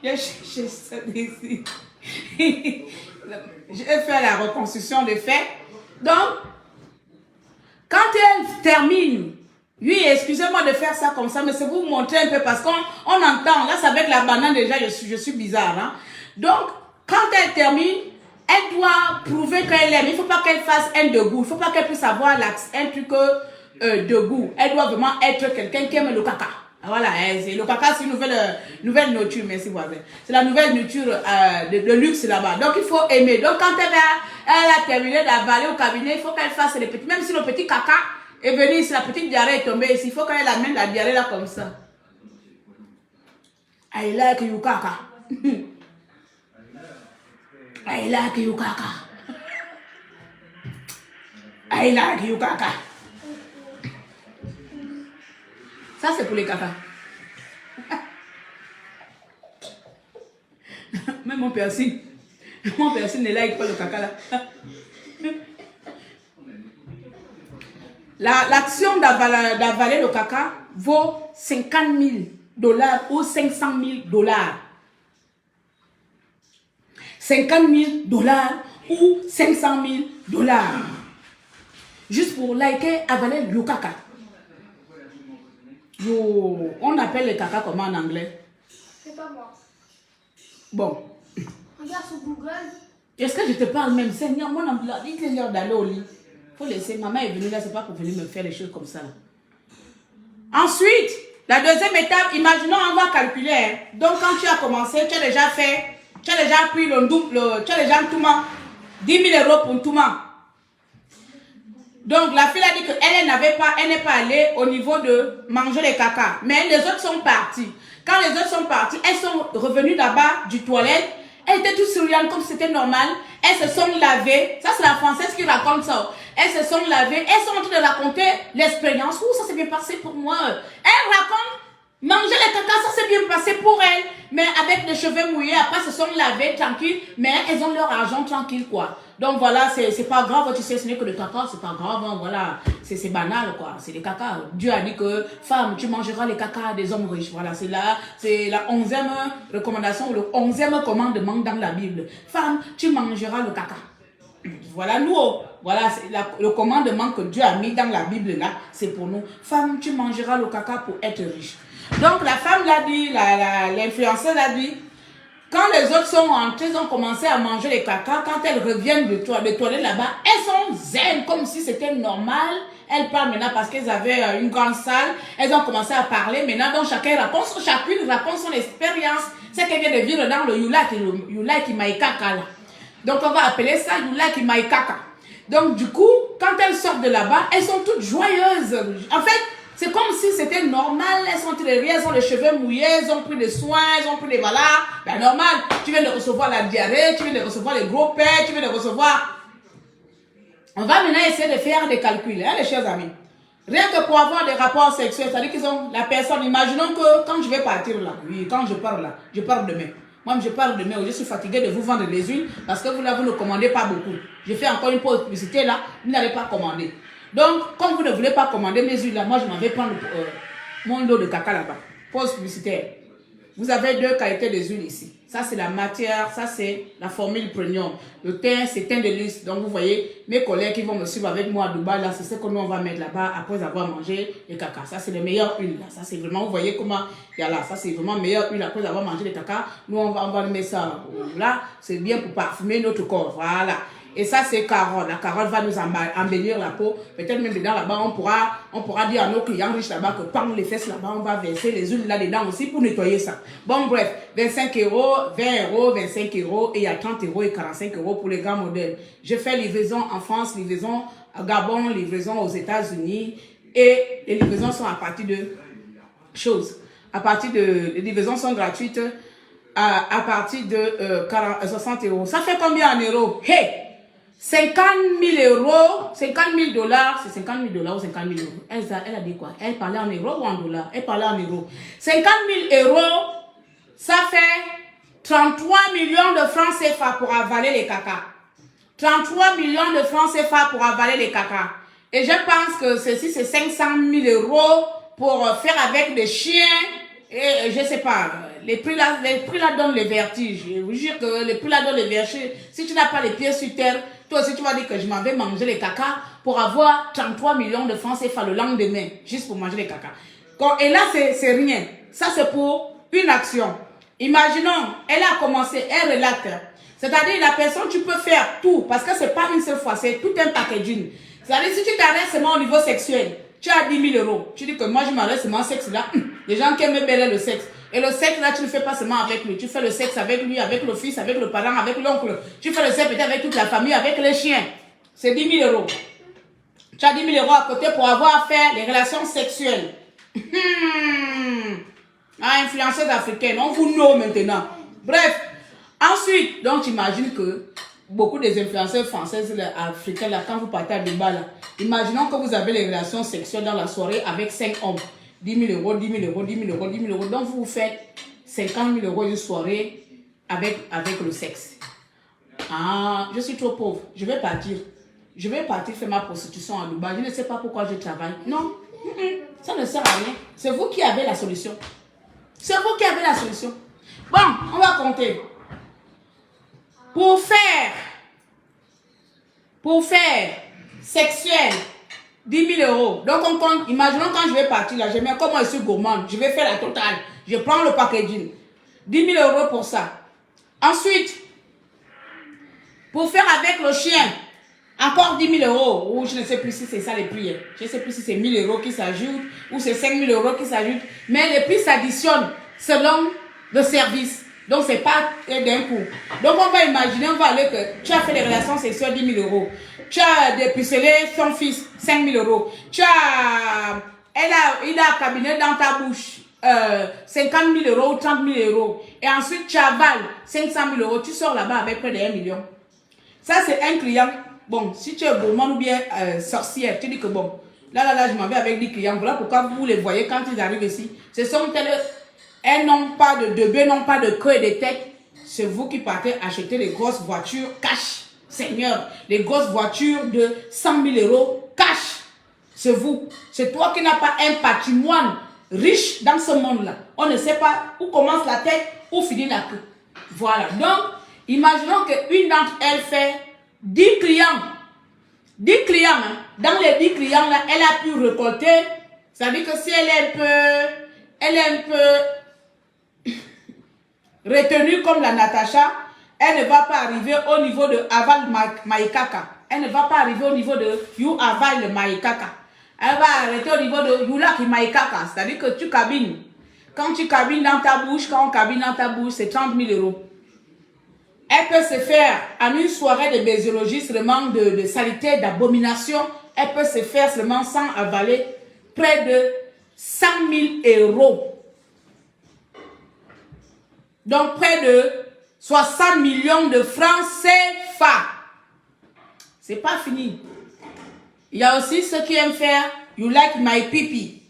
J'ai cherché ça ici. Je vais faire la reconstruction des faits. Donc, quand elle termine, oui, excusez-moi de faire ça comme ça, mais c'est pour vous montrer un peu parce qu'on entend, là, c'est avec la banane déjà, je suis bizarre. Hein? Donc, quand elle termine, elle doit prouver qu'elle aime. Il ne faut pas qu'elle fasse un de goût. Il ne faut pas qu'elle puisse avoir un truc de goût. Elle doit vraiment être quelqu'un qui aime le caca. Voilà, le caca, c'est une nouvelle nourriture, merci voisin. C'est la nouvelle nourriture de luxe là-bas. Donc, il faut aimer. Donc, quand elle a terminé d'avaler au cabinet, il faut qu'elle fasse les petits. Même si le petit caca est venu, si la petite diarrhée est tombée ici, il faut qu'elle amène la diarrhée là comme ça. I like you caca. I like you caca. I like you caca. Ça c'est pour les caca. Même mon piercing ne like pas le caca là. L'action d'avaler le caca vaut 50 000 $ ou 500 000 $. 50 000 $ ou 500 000 $. Juste pour liker, avaler le caca. On appelle le caca comment en anglais? C'est pas moi. Bon. Regarde sur Google. Est-ce que je te parle même? Seigneur, mon homme, il est l'heure d'aller au lit. Faut laisser. Maman est venue là, c'est pas pour venir me faire les choses comme ça. Là. Ensuite, la deuxième étape, imaginons, on va calculer. Hein. Donc, quand tu as commencé, tu as déjà pris le double, tu as déjà tout 10 000 € pour tout. Donc, la fille a dit qu'elle n'est pas allée au niveau de manger les caca. Mais les autres sont partis. Quand les autres sont partis, elles sont revenues là-bas du toilette. Elles étaient toutes souriantes comme c'était normal. Elles se sont lavées. Ça, c'est la Française qui raconte ça. Elles se sont lavées. Elles sont en train de raconter l'expérience. Ouh, ça s'est bien passé pour moi. Elles racontent manger les caca, ça s'est bien passé pour elles. Mais avec les cheveux mouillés, après, elles se sont lavées tranquilles. Mais elles ont leur argent tranquille, quoi. Donc voilà, c'est pas grave, tu sais, ce n'est que le caca, c'est pas grave, hein, voilà, c'est banal, quoi, c'est des caca. Dieu a dit que, femme, tu mangeras les caca des hommes riches, voilà, c'est la 11e recommandation, le 11e commandement dans la Bible. Femme, tu mangeras le caca. Voilà, nous, voilà, c'est le commandement que Dieu a mis dans la Bible, là, c'est pour nous. Femme, tu mangeras le caca pour être riche. Donc la femme l'a dit, l'influenceuse l'a dit, quand les autres sont entrés, ils ont commencé à manger les caca. Quand elles reviennent de toilette là-bas, elles sont zen, comme si c'était normal. Elles parlent maintenant parce qu'elles avaient une grande salle. Elles ont commencé à parler. Maintenant, donc chacune raconte son expérience. C'est qu'elle vient de vivre dans le You like my caca là. Donc on va appeler ça You like my caca. Donc du coup, quand elles sortent de là-bas, elles sont toutes joyeuses. En fait, c'est comme si c'était normal, elles sont très rires, elles ont les cheveux mouillés, elles ont pris des soins, elles ont pris des malades. Ben normal, tu viens de recevoir la diarrhée, tu viens de recevoir les gros pets, tu viens de recevoir... On va maintenant essayer de faire des calculs, hein, les chers amis. Rien que pour avoir des rapports sexuels, c'est-à-dire qu'ils ont la personne, imaginons que quand je vais partir là, oui, quand je pars là, je pars demain. Moi, je pars demain, je suis fatiguée de vous vendre des huiles parce que vous là, vous ne commandez pas beaucoup. Je fais encore une pause publicité là, vous n'allez pas commander. Donc, comme vous ne voulez pas commander mes huiles là, moi, je m'en vais prendre mon lot de caca là-bas. Pause publicitaire. Vous avez deux qualités de huiles ici. Ça, c'est la matière, ça, c'est la formule premium. Le teint, c'est teint de luxe. Donc, vous voyez, mes collègues qui vont me suivre avec moi à Dubaï, là, c'est ce que nous, on va mettre là-bas après avoir mangé les caca. Ça, c'est les meilleures huiles, là. Ça, c'est vraiment, vous voyez comment il y a là. Ça, c'est vraiment meilleure huile après avoir mangé les caca. Nous, on va mettre ça là. C'est bien pour parfumer notre corps. Voilà. Et ça, c'est carotte. La carotte va nous embellir la peau. Peut-être même dedans, là-bas, on pourra dire à nos clients riches là-bas que par les fesses là-bas, on va verser les huiles là-dedans aussi pour nettoyer ça. Bon, bref, 25 €, 20 €, 25 € et il y a 30 € et 45 € pour les grands modèles. Je fais livraison en France, livraison à Gabon, livraison aux États-Unis et les livraisons sont à partir de choses. Les livraisons sont gratuites à partir de 60 €. Ça fait combien en euros? Hey! 50 000 €, 50 000 $, c'est 50 000 $ ou 50 000 €. Elle a dit quoi? Elle parlait en euros ou en dollars? Elle parlait en euros. 50 000 €, ça fait 33 millions de francs CFA pour avaler les caca. 33 millions de francs CFA pour avaler les caca. Et je pense que ceci, c'est 500 000 € pour faire avec des chiens. Et je sais pas, les prix là donnent le vertige. Je vous jure que les prix là donnent le vertige. Si tu n'as pas les pieds sur terre, toi aussi tu vas dire que je m'en vais manger les caca pour avoir 33 millions de francs CFA le lendemain, juste pour manger les caca. Et là, c'est rien. Ça, c'est pour une action. Imaginons, elle a commencé, elle relate. C'est-à-dire, la personne, tu peux faire tout, parce que c'est pas une seule fois, c'est tout un packaging. C'est-à-dire, si tu t'arrêtes seulement au niveau sexuel, tu as 10 000 €. Tu dis que moi, je m'arrête seulement au sexe là. Les gens qui aiment bien le sexe. Et le sexe là, tu ne le fais pas seulement avec lui. Tu fais le sexe avec lui, avec le fils, avec le parent, avec l'oncle. Tu fais le sexe peut-être avec toute la famille, avec les chiens. C'est 10 000 €. Tu as 10 000 € à côté pour avoir fait les relations sexuelles. Influenceuse africaine, on vous nomme maintenant. Bref, ensuite, donc tu imagines que beaucoup des influenceurs françaises, africaines, là, quand vous partez à Dubaï, là, imaginons que vous avez les relations sexuelles dans la soirée avec 5 hommes. 10 000 €, 10 000 €, 10 000 €, 10 000 €. Donc vous faites 50 000 € une soirée avec le sexe. Ah, je suis trop pauvre, je vais partir. Je vais partir faire ma prostitution à Dubaï. Je ne sais pas pourquoi je travaille. Non, ça ne sert à rien. C'est vous qui avez la solution. C'est vous qui avez la solution. Bon, on va compter. Pour faire sexuel, 10 000 €. Donc on compte, imaginons quand je vais partir là, je mets comment je suis gourmande, je vais faire la totale. Je prends le packaging. 10 000 € pour ça. Ensuite, pour faire avec le chien, encore 10 000 €. Ou je ne sais plus si c'est ça les prix. Je ne sais plus si c'est 1 000 € qui s'ajoutent ou c'est 5 000 € qui s'ajoutent. Mais les prix s'additionnent selon le service. Donc, ce n'est pas d'un coup. Donc, on va imaginer, on va aller que tu as fait les relations sexuelles 10 000 €. Tu as dépucelé son fils 5 000 €. Il a cabinet dans ta bouche 50 000 € ou 30 000 €. Et ensuite, tu avales 500 000 €. Tu sors là-bas avec près de 1 million. Ça, c'est un client. Bon, si tu es gourmand ou bien sorcière, tu dis que bon, là, je m'en vais avec des clients. Voilà pourquoi vous les voyez quand ils arrivent ici. Ce sont elles n'ont pas de début, n'ont pas de queue et de tête. C'est vous qui partez acheter les grosses voitures cash. Seigneur, les grosses voitures de 100 000 € cash. C'est vous. C'est toi qui n'as pas un patrimoine riche dans ce monde-là. On ne sait pas où commence la tête, où finit la queue. Voilà. Donc, imaginons qu'une d'entre elles fait 10 clients. 10 clients. Hein. Dans les 10 clients, là, elle a pu récolter. Ça veut dire que si elle est un peu retenue comme la Natacha, elle ne va pas arriver au niveau de Aval Maïkaka. Elle ne va pas arriver au niveau de You Aval Maïkaka. Elle va arrêter au niveau de Yulak Maïkaka. C'est-à-dire que tu cabines. Quand tu cabines dans ta bouche, quand on cabine dans ta bouche, c'est 30 000 €. Elle peut se faire en une soirée de baiserologie seulement de saleté, d'abomination. Elle peut se faire seulement sans avaler près de 100 000 €. Donc près de 60 millions de francs CFA. C'est pas fini. Il y a aussi ceux qui aiment faire You like my pipi.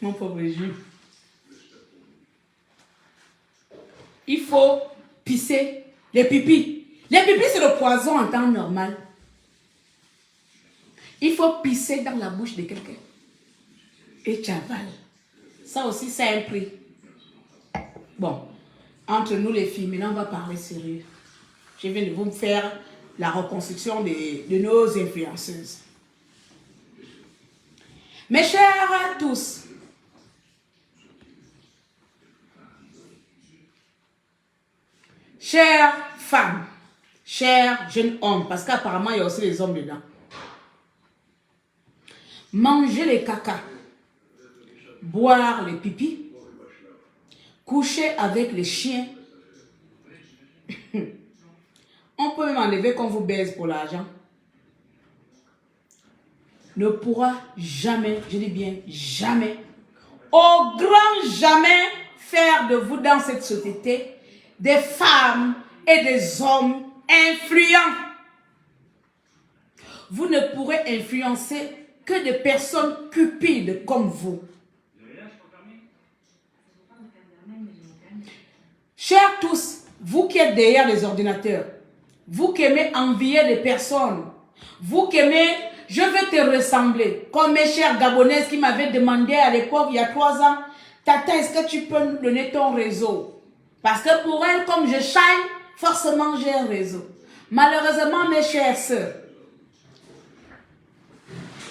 Mon pauvre Jules. Il faut pisser les pipis. Les pipis, c'est le poison en temps normal. Il faut pisser dans la bouche de quelqu'un. Et tu avales. Ça aussi, ça a un prix. Bon, entre nous les filles, maintenant on va parler sérieux. Je viens de vous faire la reconstruction de nos influenceuses. Mes chers tous, chères femmes, chers jeunes hommes, parce qu'apparemment il y a aussi les hommes dedans. Manger les caca, boire les pipis, coucher avec les chiens. On peut même enlever qu'on vous baise pour l'argent. Ne pourra jamais, je dis bien jamais, au grand jamais faire de vous dans cette société des femmes et des hommes influents. Vous ne pourrez influencer que des personnes cupides comme vous. Chers tous, vous qui êtes derrière les ordinateurs, vous qui aimez envier des personnes, vous qui aimez, je veux te ressembler, comme mes chères Gabonaises qui m'avaient demandé à l'époque, il y a 3 ans, Tata, est-ce que tu peux nous donner ton réseau? Parce que pour elles, comme je shine, forcément j'ai un réseau. Malheureusement, mes chères sœurs,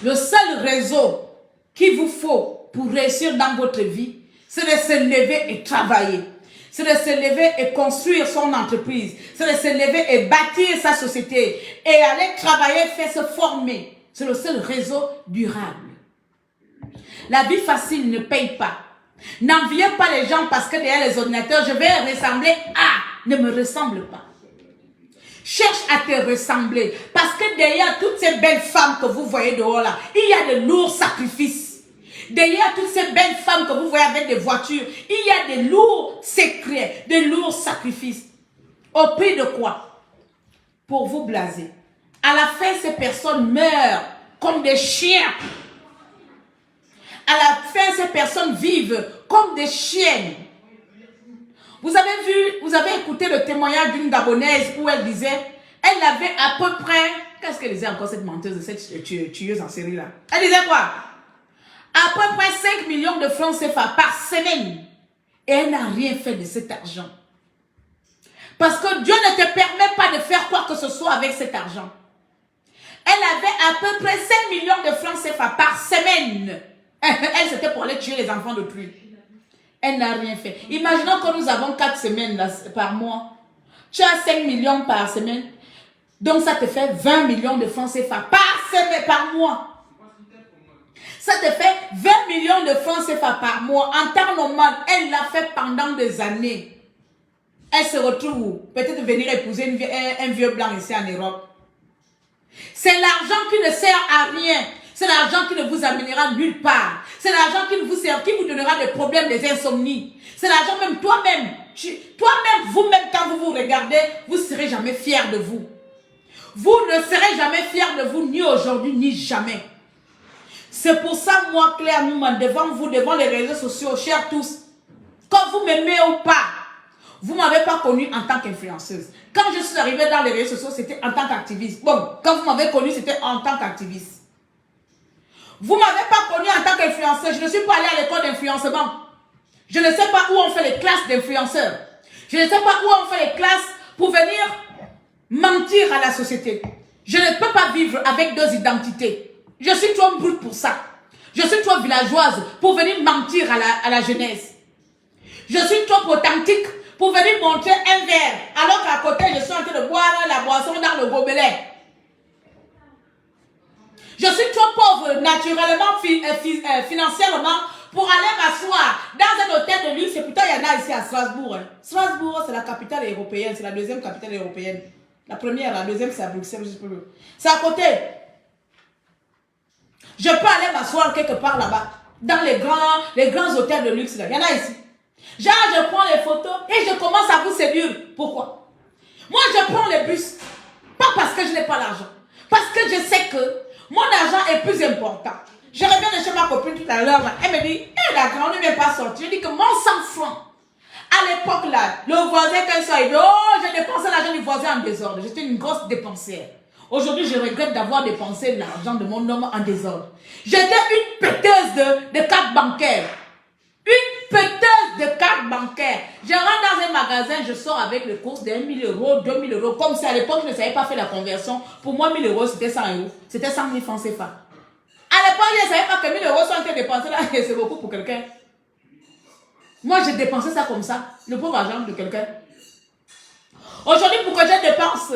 le seul réseau qu'il vous faut pour réussir dans votre vie, c'est de se lever et travailler. C'est de se lever et construire son entreprise. C'est de se lever et bâtir sa société. Et aller travailler, faire se former. C'est le seul réseau durable. La vie facile ne paye pas. N'enviez pas les gens parce que derrière les ordinateurs, je vais ressembler à. Ne me ressemble pas. Cherche à te ressembler. Parce que derrière toutes ces belles femmes que vous voyez dehors là, il y a de lourds sacrifices. Derrière toutes ces belles femmes que vous voyez avec des voitures, il y a des lourds secrets, des lourds sacrifices. Au prix de quoi? Pour vous blaser. À la fin, ces personnes meurent comme des chiens. À la fin, ces personnes vivent comme des chiennes. Vous avez vu, vous avez écouté le témoignage d'une Gabonaise où elle disait, elle avait à peu près, qu'est-ce qu'elle disait encore cette menteuse, cette tueuse en série là? Elle disait quoi? À peu près 5 millions de francs CFA par semaine. Et elle n'a rien fait de cet argent. Parce que Dieu ne te permet pas de faire quoi que ce soit avec cet argent. Elle avait à peu près 5 millions de francs CFA par semaine. Elle, c'était pour aller tuer les enfants de pluie. Elle n'a rien fait. Imaginons que nous avons 4 semaines là, par mois. Tu as 5 millions par semaine. Donc ça te fait 20 millions de francs CFA par semaine, par mois. Ça te fait 20 millions de francs CFA par mois. En temps normal, elle l'a fait pendant des années. Elle se retrouve peut-être venir épouser un vieux blanc ici en Europe. C'est l'argent qui ne sert à rien. C'est l'argent qui ne vous amènera nulle part. C'est l'argent qui vous sert, qui vous donnera des problèmes, des insomnies. C'est l'argent même toi-même. Toi-même, vous-même, quand vous vous regardez, vous ne serez jamais fier de vous. Vous ne serez jamais fier de vous, ni aujourd'hui, ni jamais. C'est pour ça, moi, Claire Newman, devant vous, devant les réseaux sociaux, chers tous, quand vous m'aimez ou pas, vous ne m'avez pas connue en tant qu'influenceuse. Quand je suis arrivée dans les réseaux sociaux, c'était en tant qu'activiste. Bon, quand vous m'avez connue, c'était en tant qu'activiste. Vous ne m'avez pas connue en tant qu'influenceuse. Je ne suis pas allée à l'école d'influencement. Je ne sais pas où on fait les classes d'influenceurs. Je ne sais pas où on fait les classes pour venir mentir à la société. Je ne peux pas vivre avec 2 identités. Je suis trop brute pour ça. Je suis trop villageoise pour venir mentir à la jeunesse. Je suis trop authentique pour venir montrer un verre, alors qu'à côté, je suis en train de boire la boisson dans le gobelet. Je suis trop pauvre naturellement, financièrement, pour aller m'asseoir dans un hôtel de luxe. Et putain, il y en a ici à Strasbourg. Hein. Strasbourg, c'est la capitale européenne. C'est la 2e capitale européenne. La première, la 2e, c'est à Bruxelles. C'est à côté. Je peux aller m'asseoir quelque part là-bas. Dans les grands hôtels de luxe. Là. Il y en a ici. Genre, je prends les photos et je commence à vous séduire. Pourquoi? Moi, je prends les bus. Pas parce que je n'ai pas l'argent. Parce que je sais que mon argent est plus important. Je reviens de chez ma copine tout à l'heure. Elle me dit, la grande ne vient pas sortir. Je dis que mon 100 francs. À l'époque, là, le voisin, quand il s'est dit, oh, j'ai dépensé l'argent du voisin en désordre. J'étais une grosse dépensière. Aujourd'hui, je regrette d'avoir dépensé l'argent de mon homme en désordre. J'étais une péteuse de cartes bancaires. Une péteuse de cartes bancaires. Je rentre dans un magasin, je sors avec le cours de 1 000 euros, 2 000 euros. Comme si à l'époque, je ne savais pas faire la conversion. Pour moi, 1 000 euros, c'était 100 euros. C'était 100 000 francs CFA. À l'époque, je ne savais pas que 1 000 euros sont été dépensés là. Et c'est beaucoup pour quelqu'un. Moi, j'ai dépensé ça comme ça. Le pauvre argent de quelqu'un. Aujourd'hui, pour que je dépense,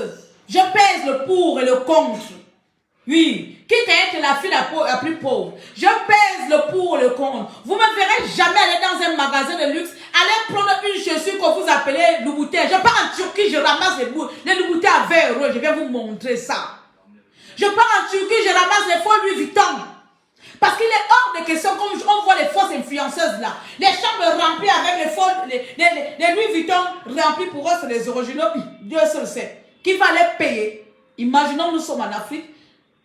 je pèse le pour et le contre. Oui, quitte à être la fille la plus pauvre, je pèse le pour et le contre. Vous ne me verrez jamais aller dans un magasin de luxe, aller prendre une chaussure que vous appelez Louboutin. Je pars en Turquie, je ramasse les Louboutin à 20 euros. Je vais vous montrer ça. Je pars en Turquie, je ramasse les faux Louis Vuitton. Parce qu'il est hors de question, comme on voit les fausses influenceuses là, les chambres remplies avec les Louis Vuitton remplis pour eux, c'est les originaux, Dieu seul sait. Qui va les payer? Imaginons, nous sommes en Afrique,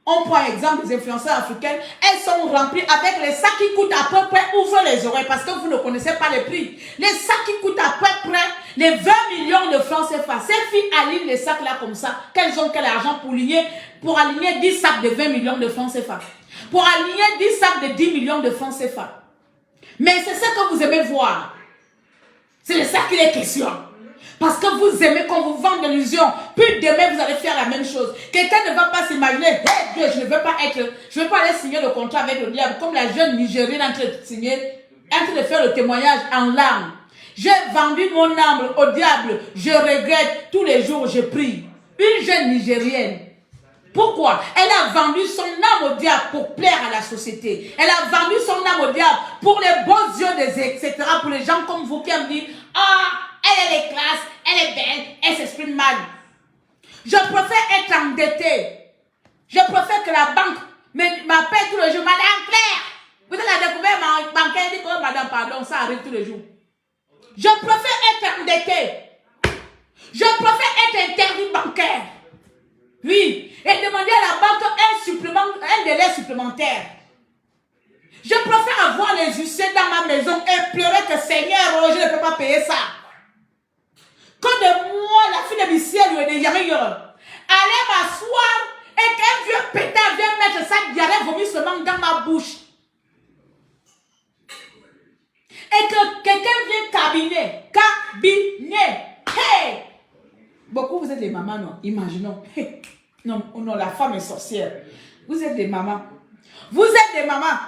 on prend exemple des influenceurs africaines, elles sont remplies avec les sacs qui coûtent à peu près, ouvrez les oreilles parce que vous ne connaissez pas les prix. Les sacs qui coûtent à peu près les 20 millions de francs CFA. Ces filles alignent les sacs là comme ça, qu'elles ont quel argent pour aligner 10 sacs de 20 millions de francs CFA. Pour aligner 10 sacs de 10 millions de francs CFA. Mais c'est ce que vous aimez voir. C'est de ça qu'il est question. Parce que vous aimez qu'on vous vende de l'illusion. Puis demain, vous allez faire la même chose. Quelqu'un ne va pas s'imaginer, hey, Dieu, je ne veux pas aller signer le contrat avec le diable. Comme la jeune Nigérienne en train de faire le témoignage en larmes. J'ai vendu mon âme au diable. Je regrette. Tous les jours, je prie. Une jeune Nigérienne. Pourquoi? Elle a vendu son âme au diable pour plaire à la société. Elle a vendu son âme au diable pour les beaux yeux des etc. Pour les gens comme vous qui me disent, ah, elle est classe, elle est belle, elle s'exprime mal. Je préfère être endettée. Je préfère que la banque m'appelle tous les jours. Madame Claire, vous avez découvert ma banquière, dit que madame, pardon, ça arrive tous les jours. Je préfère être endettée. Je préfère être interdit bancaire. Oui, et demander à la banque un délai supplémentaire. Je préfère avoir les huissiers dans ma maison et pleurer que Seigneur, je ne peux pas payer ça. Quand de moi, la fille de l'huissier lui est déjà meilleure. Aller m'asseoir et qu'un vieux pétard vienne mettre ça diarrhée vomissement dans ma bouche. Et que quelqu'un vienne cabiner. Hey! Beaucoup, vous êtes des mamans, non? Imaginons. Non, non, la femme est sorcière. Vous êtes des mamans. Vous êtes des mamans.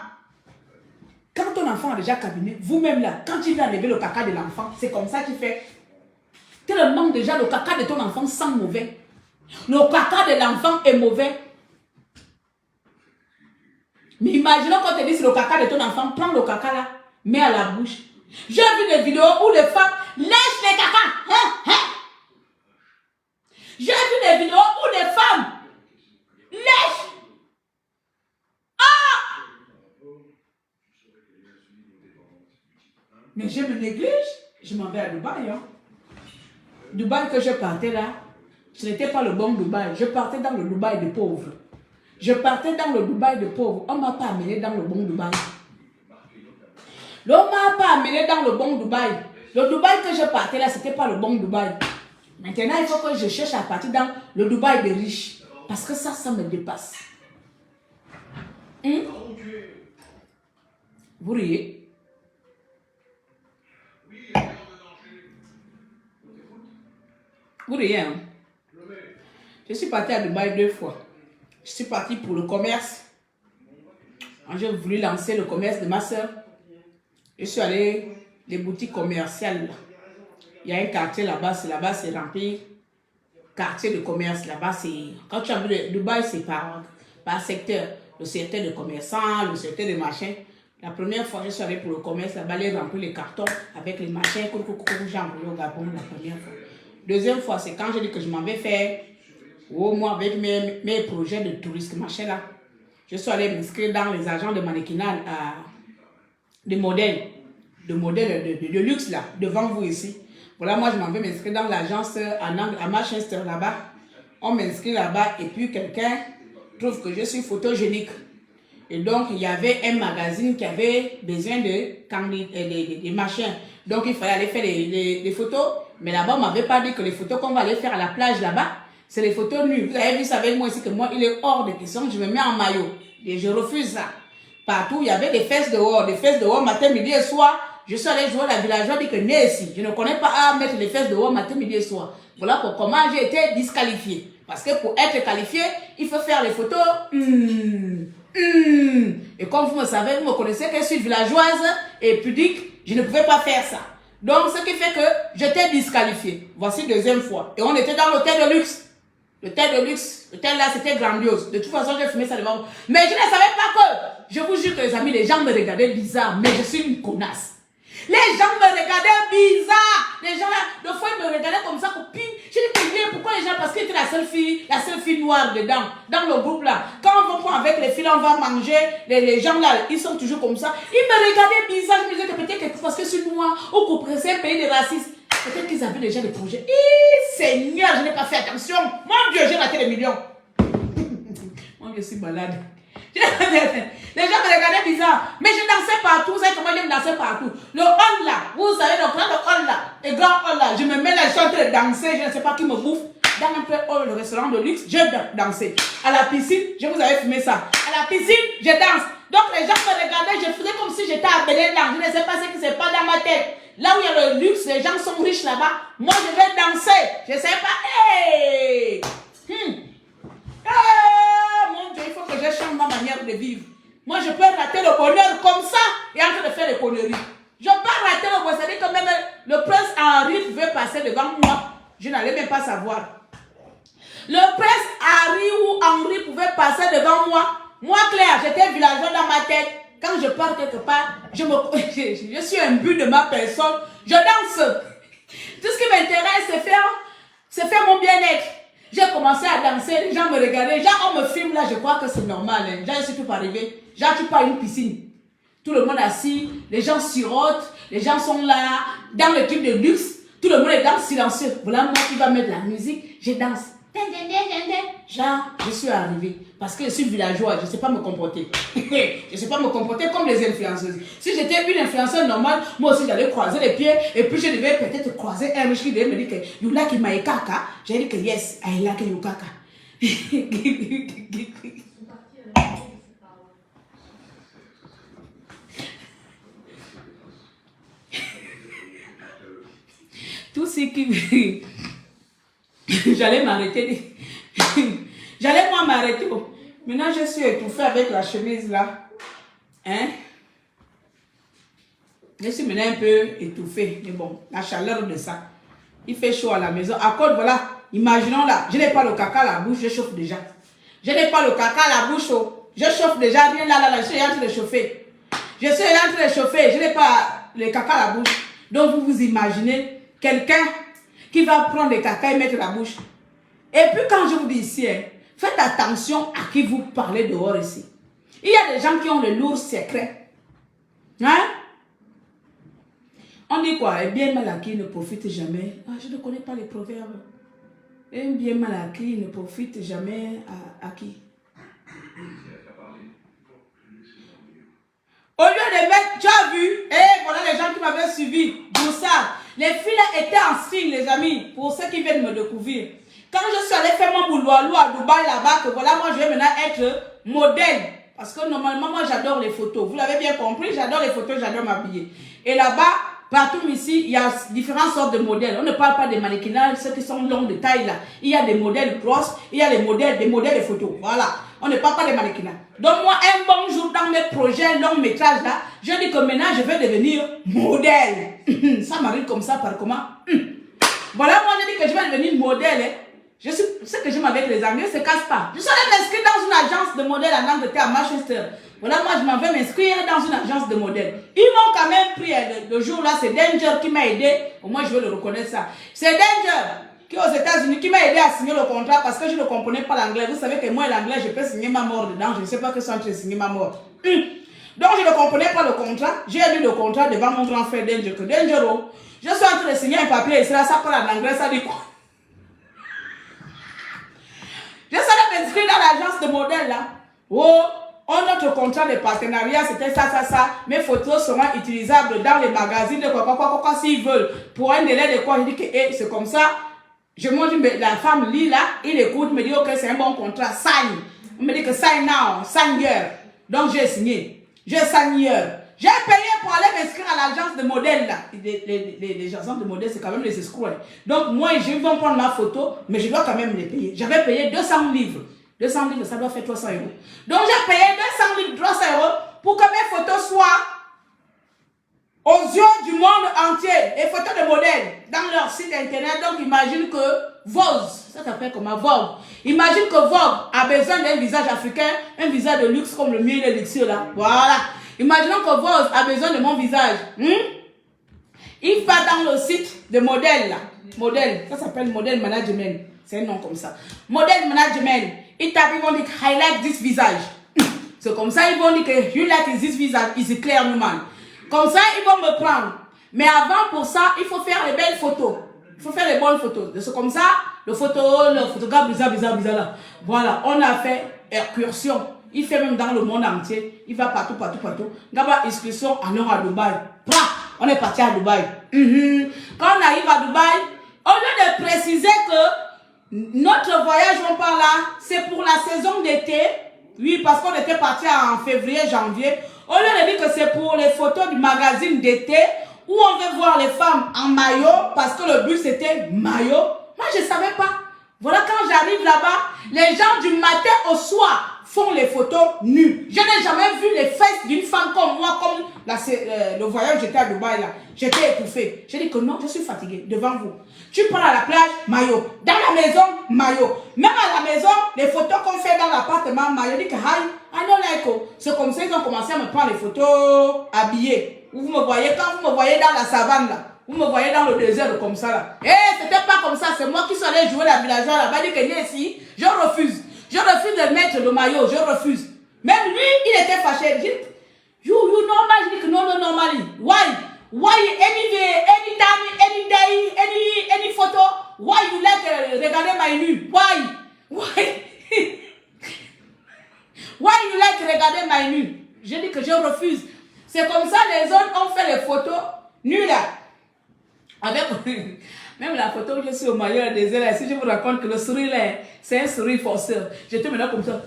Quand ton enfant a déjà cabiné, vous-même là, quand il vient enlever le caca de l'enfant, c'est comme ça qu'il fait. Tellement déjà le caca de ton enfant sent mauvais. Le caca de l'enfant est mauvais. Mais imaginons quand tu dis le caca de ton enfant, prends le caca là, mets à la bouche. J'ai vu des vidéos où les femmes lèchent les cacas. J'ai vu des vidéos où des femmes lèchent. Ah! Mais je me néglige. Je m'en vais à Dubaï. Hein. Dubaï que je partais là, ce n'était pas le bon Dubaï. Je partais dans le Dubaï des pauvres. Je partais dans le Dubaï des pauvres. On ne m'a pas amené dans le bon Dubaï. On ne m'a pas amené dans le bon Dubaï. Le Dubaï que je partais là, ce n'était pas le bon Dubaï. Maintenant, il faut que je cherche à partir dans le Dubaï des riches. Parce que ça me dépasse. Vous riez? Vous riez, hein? Je suis partie à Dubaï 2 fois. Je suis partie pour le commerce. Quand j'ai voulu lancer le commerce de ma soeur, je suis allée les boutiques commerciales. Il y a un quartier là-bas, c'est rempli. Quartier de commerce, là-bas, c'est... Quand tu as vu Dubaï, c'est par secteur. Le secteur de commerçants, le secteur de machins. La première fois, je suis allée pour le commerce, là-bas, les remplir les cartons avec les machins. J'ai envoyé au Gabon la première fois. Deuxième fois, c'est quand j'ai dit que je m'en vais faire, moi, avec mes projets de tourisme, machin là. Je suis allée m'inscrire dans les agents de mannequinat des modèles. de modèles de luxe là, devant vous ici. Voilà, moi je m'en vais m'inscrire dans l'agence à Manchester là-bas. On m'inscrit là-bas et puis quelqu'un trouve que je suis photogénique. Et donc il y avait un magazine qui avait besoin de machins. Donc il fallait aller faire des photos. Mais là-bas on m'avait pas dit que les photos qu'on va aller faire à la plage là-bas, c'est les photos nues. Vous avez vu ça avec moi ici que moi il est hors de question. Je me mets en maillot et je refuse ça. Partout il y avait des fesses dehors matin, midi et soir. Je suis allé jouer à la villageoise, dit que né ici. Je ne connais pas à mettre les fesses dehors matin, midi et soir. Voilà comment j'ai été disqualifié. Parce que pour être qualifié, il faut faire les photos. Et comme vous me savez, vous me connaissez que je suis villageoise et pudique, je ne pouvais pas faire ça. Donc, ce qui fait que j'étais disqualifié. Voici deuxième fois. Et on était dans l'hôtel de luxe. L'hôtel de luxe, l'hôtel là, c'était grandiose. De toute façon, j'ai fumé ça devant vous. Mais je ne savais pas que, je vous jure que les amis, les gens me regardaient bizarre, mais je suis une connasse. Les gens me regardaient bizarre. Les gens là, deux fois, ils me regardaient comme ça, copine. J'ai dit, mais pourquoi les gens, parce que j'étais la seule fille noire dedans, dans le groupe là. Quand on va prendre avec les filles, on va manger, les gens là, ils sont toujours comme ça. Ils me regardaient bizarre. Je me disais que peut-être parce que je suis noire, ou qu'on c'est un pays de racistes. Peut-être qu'ils avaient déjà des projets. Seigneur, je n'ai pas fait attention. Mon Dieu, j'ai raté les millions. Moi, je suis malade. Les gens me regardaient bizarre. Mais je dansais partout. Vous savez comment j'aime danser partout. Le hall là, vous savez, le hall là, le grand hall là, je me mets là, je suis en train de danser. Je ne sais pas qui me bouffe. Dans un hall, le restaurant de luxe, je dansais. À la piscine, je vous avais filmé ça. À la piscine, je danse. Donc les gens me regardaient, je faisais comme si j'étais à Beléland. Je ne sais pas ce qui se passe dans ma tête. Là où il y a le luxe, les gens sont riches là-bas. Moi, je vais danser. Je ne sais pas. Hey! Mon Dieu, il faut que je change ma manière de vivre. Moi, je peux rater le bonheur comme ça et en train de faire des conneries. Je peux rater le bonheur. C'est-à-dire que même le prince Henri pouvait passer devant moi. Je n'allais même pas savoir. Le prince Harry ou Henri pouvait passer devant moi. Moi, Claire, j'étais villageois dans ma tête. Quand je pars quelque part, je suis un but de ma personne. Je danse. Tout ce qui m'intéresse, c'est faire mon bien-être. J'ai commencé à danser, les gens me regardaient. Genre, on me filme là, je crois que c'est normal. Hein. Genre, je suis tout arrivé. Genre, tu pars à une piscine. Tout le monde assis, les gens sirotent, les gens sont là, dans le truc de luxe. Tout le monde est dans silencieux. Voilà, moi qui va mettre la musique, je danse. Genre, je suis arrivée. Parce que je suis villageois, je ne sais pas me comporter. Je ne sais pas me comporter comme les influenceuses. Si j'étais une influenceuse normale, moi aussi j'allais croiser les pieds. Et puis je devais peut-être croiser un riche qui devait me dire que you like my kaka. J'ai dit que yes, I like your kaka. Tout ce qui... J'allais m'arrêter. J'allais moi m'arrêter. Maintenant, je suis étouffée avec la chemise là. Hein? Je suis maintenant un peu étouffée. Mais bon, la chaleur de ça. Il fait chaud à la maison. À cause, voilà. Imaginons là. Je n'ai pas le caca à la bouche. Je chauffe déjà. Je n'ai pas le caca à la bouche. Oh. Je chauffe déjà. Rien là. Je suis en train de chauffer. Je suis en train de chauffer. Je n'ai pas le caca à la bouche. Donc, vous vous imaginez quelqu'un qui va prendre le caca et mettre la bouche. Et puis quand je vous dis ici, hein, faites attention à qui vous parlez dehors ici. Il y a des gens qui ont le lourd secret. Hein? On dit quoi? Un bien mal acquis ne profite jamais. Ah, je ne connais pas les proverbes. Un bien mal acquis ne profite jamais à qui? Au lieu de mettre, tu as vu, et voilà les gens qui m'avaient suivi, pour ça. Les filles là étaient en signe, les amis, pour ceux qui viennent me découvrir. Quand je suis allée faire mon boulot à Dubaï là-bas, que voilà, moi je vais maintenant être modèle. Parce que normalement, moi j'adore les photos. Vous l'avez bien compris, j'adore les photos, j'adore m'habiller. Et là-bas, partout ici, il y a différentes sortes de modèles. On ne parle pas des mannequins, ceux qui sont longs de taille là. Il y a des modèles grosses, il y a des modèles de photos. Voilà. On ne parle pas des mannequins. Donc moi, un bon jour dans mes projets long métrage là, je dis que maintenant je vais devenir modèle. Ça m'arrive comme ça par comment? Voilà, moi je dis que je vais devenir modèle. Hein. Je suis, ce que j'aime avec les Anglais, c'est casse pas. Je suis allée m'inscrire dans une agence de modèle en Angleterre, à Manchester. Voilà, moi je m'en vais m'inscrire dans une agence de modèle. Ils m'ont quand même pris le jour là, c'est Danger qui m'a aidé. Au moins je veux le reconnaître ça. C'est Danger qui aux États-Unis qui m'a aidé à signer le contrat parce que je ne comprenais pas l'anglais. Vous savez que moi l'anglais, je peux signer ma mort dedans. Je ne sais pas que c'est en train de signer ma mort. Donc, je ne comprenais pas le contrat. J'ai lu le contrat devant mon grand frère Dangero. Je suis en train de signer un papier et ça parle en anglais, ça dit quoi? Je suis allé m'inscrire dans l'agence de modèle là. Oh, notre contrat de partenariat, c'était ça. Mes photos seront utilisables dans les magazines de quoi, s'ils veulent. Pour un délai de quoi, je dis que c'est comme ça. Je me dis, mais la femme lit là, il écoute, me dit, ok, c'est un bon contrat, sign. On me dit que sign now, sign here. Donc j'ai signé. J'ai signé here. J'ai payé pour aller m'inscrire à l'agence de modèle là. Les agences de modèle, c'est quand même les escrocs. Donc moi, je vais prendre ma photo, mais je dois quand même les payer. J'avais payé 200 livres. 200 livres, ça doit faire 300 euros. Donc j'ai payé 200 livres, 300 euros pour que mes photos soient aux yeux du monde entier. Et photos de modèles dans leur site internet. Donc imagine que Vogue, ça s'appelle comment Vogue. Imagine que Vogue a besoin d'un visage africain, un visage de luxe comme le mien, il est luxueux là. Voilà. Imaginons que Vogue a besoin de mon visage. Il va dans le site de modèle là. Modèle, ça s'appelle modèle management. C'est un nom comme ça. Modèle management. Ils tapent, ils vont dire I like this visage. C'est comme ça, ils vont dire que you like this visage, is clear woman. Comme ça, ils vont me prendre. Mais avant, pour ça, il faut faire les belles photos. Il faut faire les bonnes photos. C'est comme ça, le photographe bizarre là. Voilà, on a fait excursion. Il fait même dans le monde entier. Il va partout. D'abord, excursion, alors à Dubaï. On est parti à Dubaï. Quand on arrive à Dubaï, au lieu de préciser que notre voyage, on parle là, c'est pour la saison d'été. Oui, parce qu'on était parti en février, janvier. Au lieu de dire que c'est pour les photos du magazine d'été, où on veut voir les femmes en maillot, parce que le but c'était maillot. Moi, je ne savais pas. Voilà, quand j'arrive là-bas, les gens du matin au soir font les photos nues. Je n'ai jamais vu les fesses d'une femme comme moi, comme le voyage, j'étais à Dubaï là. J'étais étouffée. J'ai dit que non, je suis fatiguée devant vous. Tu pars à la plage, maillot. Dans la maison, maillot. Même à la maison, les photos qu'on fait dans l'appartement, maillot. Je dis que I don't like it. C'est comme ça qu'ils ont commencé à me prendre les photos habillées. Vous me voyez, quand vous me voyez dans la savane là, vous me voyez dans le désert comme ça là. C'était pas comme ça, c'est moi qui suis allé jouer la villageoise là-bas. Il dit que ici, je refuse. Je refuse de mettre le maillot, je refuse. Même lui, il était fâché. Il dit, you normal. Je dis que non, normally. Why anytime, any day, any photo, why you like regarder my nu? Why you like regarder my nu? Je dis que je refuse. C'est comme ça les autres ont fait les photos nues là. Avec même la photo où je suis au maillot des ailes, si je vous raconte que le sourire là, c'est un sourire forcé. J'étais maintenant comme ça.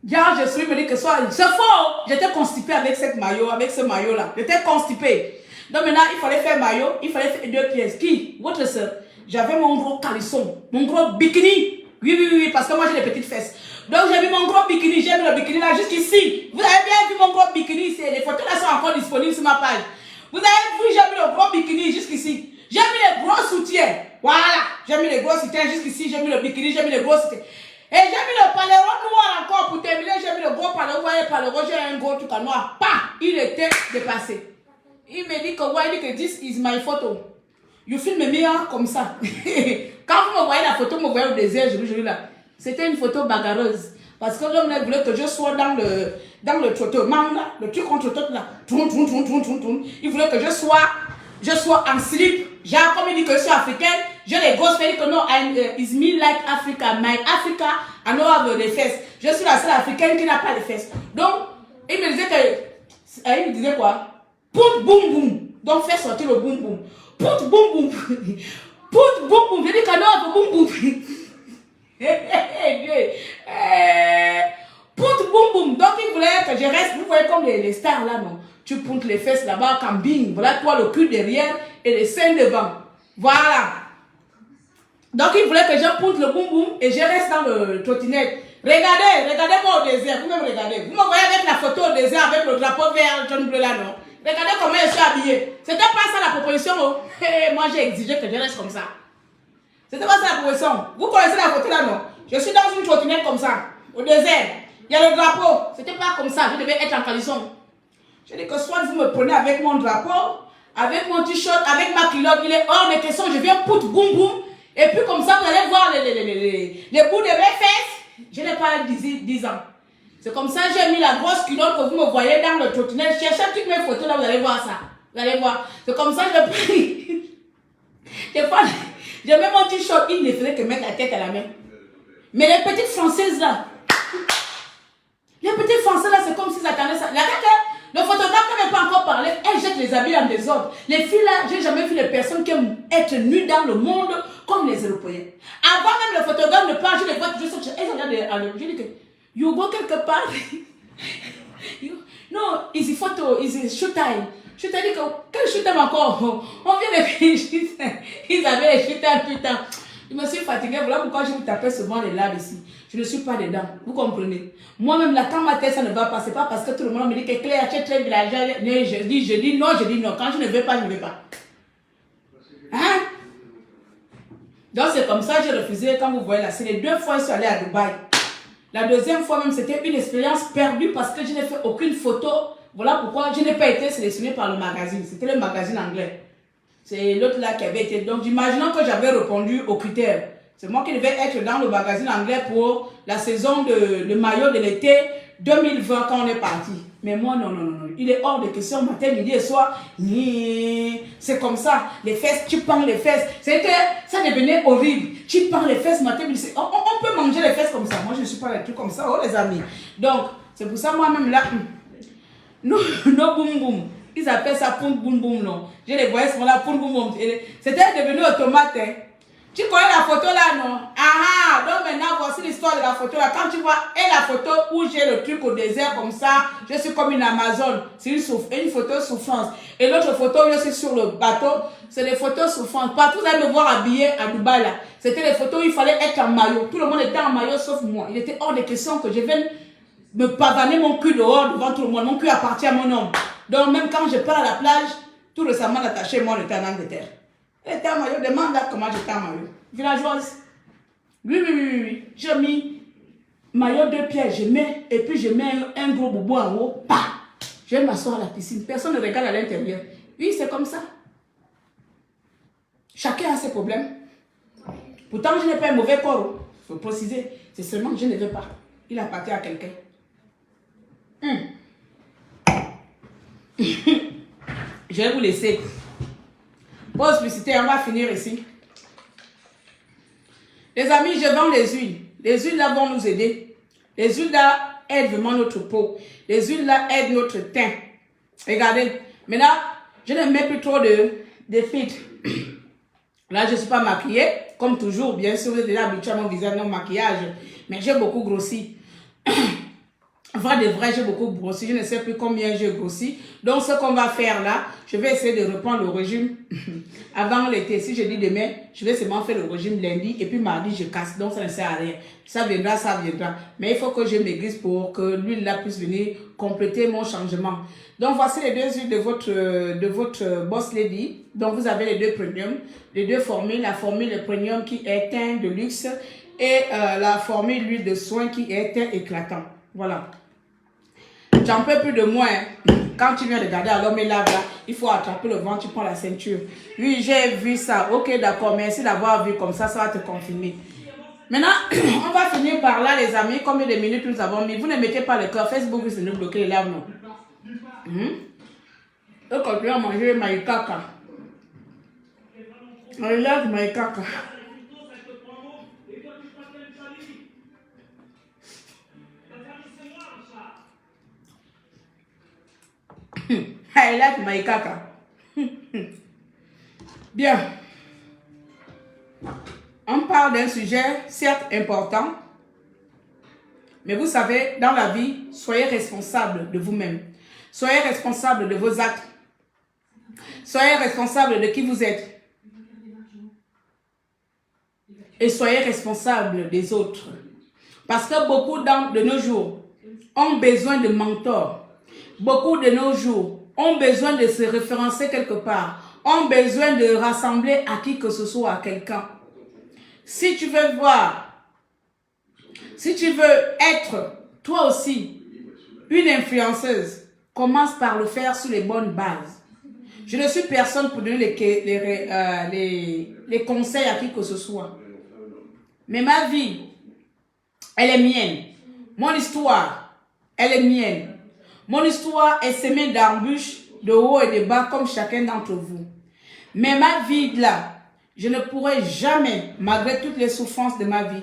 Genre, je suis me dit que c'est faux. J'étais constipée avec ce maillot là. J'étais constipée. Donc maintenant, il fallait faire maillot, il fallait faire 2 pièces. Qui? Votre soeur. J'avais mon gros caleçon, mon gros bikini. Oui, parce que moi j'ai des petites fesses. Donc j'ai mis mon gros bikini, j'ai mis le bikini là jusqu'ici. Vous avez bien vu mon gros bikini, les photos là sont encore disponibles sur ma page. Vous avez vu, j'ai mis le gros bikini jusqu'ici. J'ai mis les gros soutiens. Voilà, j'ai mis les gros soutiens jusqu'ici, j'ai mis le bikini, j'ai mis les gros soutiens. Et j'ai mis le paléro noir encore pour terminer, j'ai mis le gros paléro, vous voyez, paléro, j'ai un gros truc en noir. Il était dépassé. Il me dit que, il dit que this is my photo. You film me comme ça. Quand vous me voyez la photo, vous me voyez au désert, je vous là. C'était une photo bagarreuse. Parce que l'homme voulait que je sois dans le trottoir, le truc contre tout là. Il voulait que je sois en slip. Genre, comme il dit que je suis africaine, j'ai les gosses qui disent que non, it's me like Africa. My Africa, I don't have les fesses. Je suis la seule africaine qui n'a pas les fesses. Donc, il me disait que, il me disait quoi? Pout boum boum. Donc, fais sortir le boum boum. Pout boum boum. Pout boum boum. Je dis que non, boum boum. Pout boum boum. Donc, il voulait que je reste, vous voyez comme les stars là, non? Tu pointes les fesses là-bas, camping. Voilà toi le cul derrière et les seins devant. Voilà. Donc, il voulait que je pointe le boum boum et je reste dans le trottinette. Regardez-moi au désert. Vous me regardez. Vous me voyez avec la photo au désert avec le drapeau vert, jaune, bleu là, non? Regardez comment je suis habillée. C'était pas ça la proposition. Oh. Moi, j'ai exigé que je reste comme ça. C'était pas ça la proposition. Vous connaissez la photo là, non? Je suis dans une trottinette comme ça, au désert. Il y a le drapeau. C'était pas comme ça. Je devais être en caleçon. Je dis que soit vous me prenez avec mon drapeau, avec mon t-shirt, avec ma culotte, il est hors de question. Je viens pout boum boum. Et puis comme ça, vous allez voir les bouts de mes fesses. Je n'ai pas 10 ans. C'est comme ça j'ai mis la grosse culotte que vous me voyez dans le trottinette. Cherchez toutes mes photos là, vous allez voir ça. Vous allez voir. C'est comme ça que je pris. J'ai même mon t-shirt, il ne faisait que mettre la tête à la main. Mais les petites françaises là, c'est comme si ça attendaient ça. Le photographe n'a pas encore parlé, elle jette les habits en désordre. Les filles là, j'ai jamais vu les personnes qui aiment être nues dans le monde comme les Européens. Avant même le photographe ne parle, je les vois, elles regardent, je dis que, you go quelque part. Non, it's photo, it's shoot time. Je t'ai dit que, quel shoot time encore? On vient de finir, ils avaient les shoot time, putain. Je me suis fatiguée, voilà pourquoi je vous tapais souvent les laves ici. Je ne suis pas dedans, vous comprenez? Moi-même, là, quand ma tête, ça ne va pas, c'est pas parce que tout le monde me dit que Claire, tu es très villageoise. Je dis non, je dis non. Quand je ne veux pas, je ne veux pas. Hein? Donc, c'est comme ça que j'ai refusé, quand vous voyez là. C'est les 2 fois que je suis allée à Dubaï. La deuxième fois même, c'était une expérience perdue parce que je n'ai fait aucune photo. Voilà pourquoi je n'ai pas été sélectionnée par le magazine. C'était le magazine anglais. C'est l'autre là qui avait été. Donc, imaginons que j'avais répondu aux critères. C'est moi qui devais être dans le magazine anglais pour la saison de maillot de l'été 2020 quand on est parti. Mais moi, non. Il est hors de question, matin, midi et soir. C'est comme ça. Les fesses, tu prends les fesses. C'était, ça devenait horrible. Tu prends les fesses, matin, midi. On peut manger les fesses comme ça. Moi, je ne suis pas un truc comme ça, oh les amis. Donc, c'est pour ça, moi-même, là, no boum boum. Ils appellent ça poum boum boum, non. Je les voyais souvent là, poum boum boum. C'était devenu automate, hein. Tu connais la photo là, non? Ah, donc maintenant, voici l'histoire de la photo là. Quand tu vois, et la photo où j'ai le truc au désert comme ça, je suis comme une Amazone. C'est une photo souffrance. Et l'autre photo, je suis sur le bateau, c'est des photos souffrance. Partout, vous allez me voir habillé à Dubaï là. C'était les photos où il fallait être en maillot. Tout le monde était en maillot sauf moi. Il était hors de question que je vienne me pavaner mon cul dehors devant tout le monde. Mon cul appartient à mon homme. Donc même quand je pars à la plage, tout récemment attaché, moi, on était en Angleterre. Elle était en maillot, demande là comment j'étais en maillot. Villageoise. Oui. J'ai mis maillot 2 pièces, je mets, et puis je mets un gros boubou en haut. Bah! Je vais m'asseoir à la piscine. Personne ne regarde à l'intérieur. Oui, c'est comme ça. Chacun a ses problèmes. Pourtant, je n'ai pas un mauvais corps. Il faut préciser. C'est seulement que je ne veux pas. Il appartient à quelqu'un. Je vais vous laisser. Pause publicité, on va finir ici. Les amis, je vends les huiles. Les huiles là vont nous aider. Les huiles là aident vraiment notre peau. Les huiles là aident notre teint. Regardez. Maintenant, je ne mets plus trop de filtres. Là, je ne suis pas maquillée. Comme toujours, bien sûr, vous êtes déjà habitué à mon visage, non maquillage. Mais j'ai beaucoup grossi. Vrai de vrai, j'ai beaucoup grossi. Je ne sais plus combien j'ai grossi. Donc, ce qu'on va faire là, je vais essayer de reprendre le régime avant l'été. Si je dis demain, je vais seulement faire le régime lundi et puis mardi, je casse. Donc, ça ne sert à rien. Ça viendra, ça viendra. Mais il faut que je maigrisse pour que l'huile là puisse venir compléter mon changement. Donc, voici les 2 huiles de votre Boss Lady. Donc, vous avez les 2 premium, les 2 formules. La formule premium qui est teint de luxe et la formule huile de soin qui est teint éclatant. Voilà. J'en peux plus de moi. Quand tu viens regarder à l'homme et là, il faut attraper le ventre, tu prends la ceinture. Oui, j'ai vu ça. Ok, d'accord. Merci d'avoir vu comme ça, ça va te confirmer. Maintenant, on va finir par là, les amis. Combien de minutes nous avons mis? Vous ne mettez pas le cœur. Facebook, c'est nous bloquer les lèvres, non? Je continue à manger maïkaka. On lève maïkaka. I like my caca. Bien. On parle d'un sujet certes important, mais vous savez, dans la vie, soyez responsable de vous-même. Soyez responsable de vos actes. Soyez responsable de qui vous êtes. Et soyez responsable des autres. Parce que beaucoup de nos jours ont besoin de mentors. Beaucoup de nos jours ont besoin de se référencer quelque part, ont besoin de rassembler à qui que ce soit, à quelqu'un. Si tu veux voir, si tu veux être toi aussi une influenceuse, commence par le faire sur les bonnes bases. Je ne suis personne pour donner les conseils à qui que ce soit. Mais ma vie, elle est mienne. Mon histoire, Elle est mienne. Mon histoire est semée d'embûches, de haut et de bas, comme chacun d'entre vous. Mais ma vie là, je ne pourrai jamais, malgré toutes les souffrances de ma vie,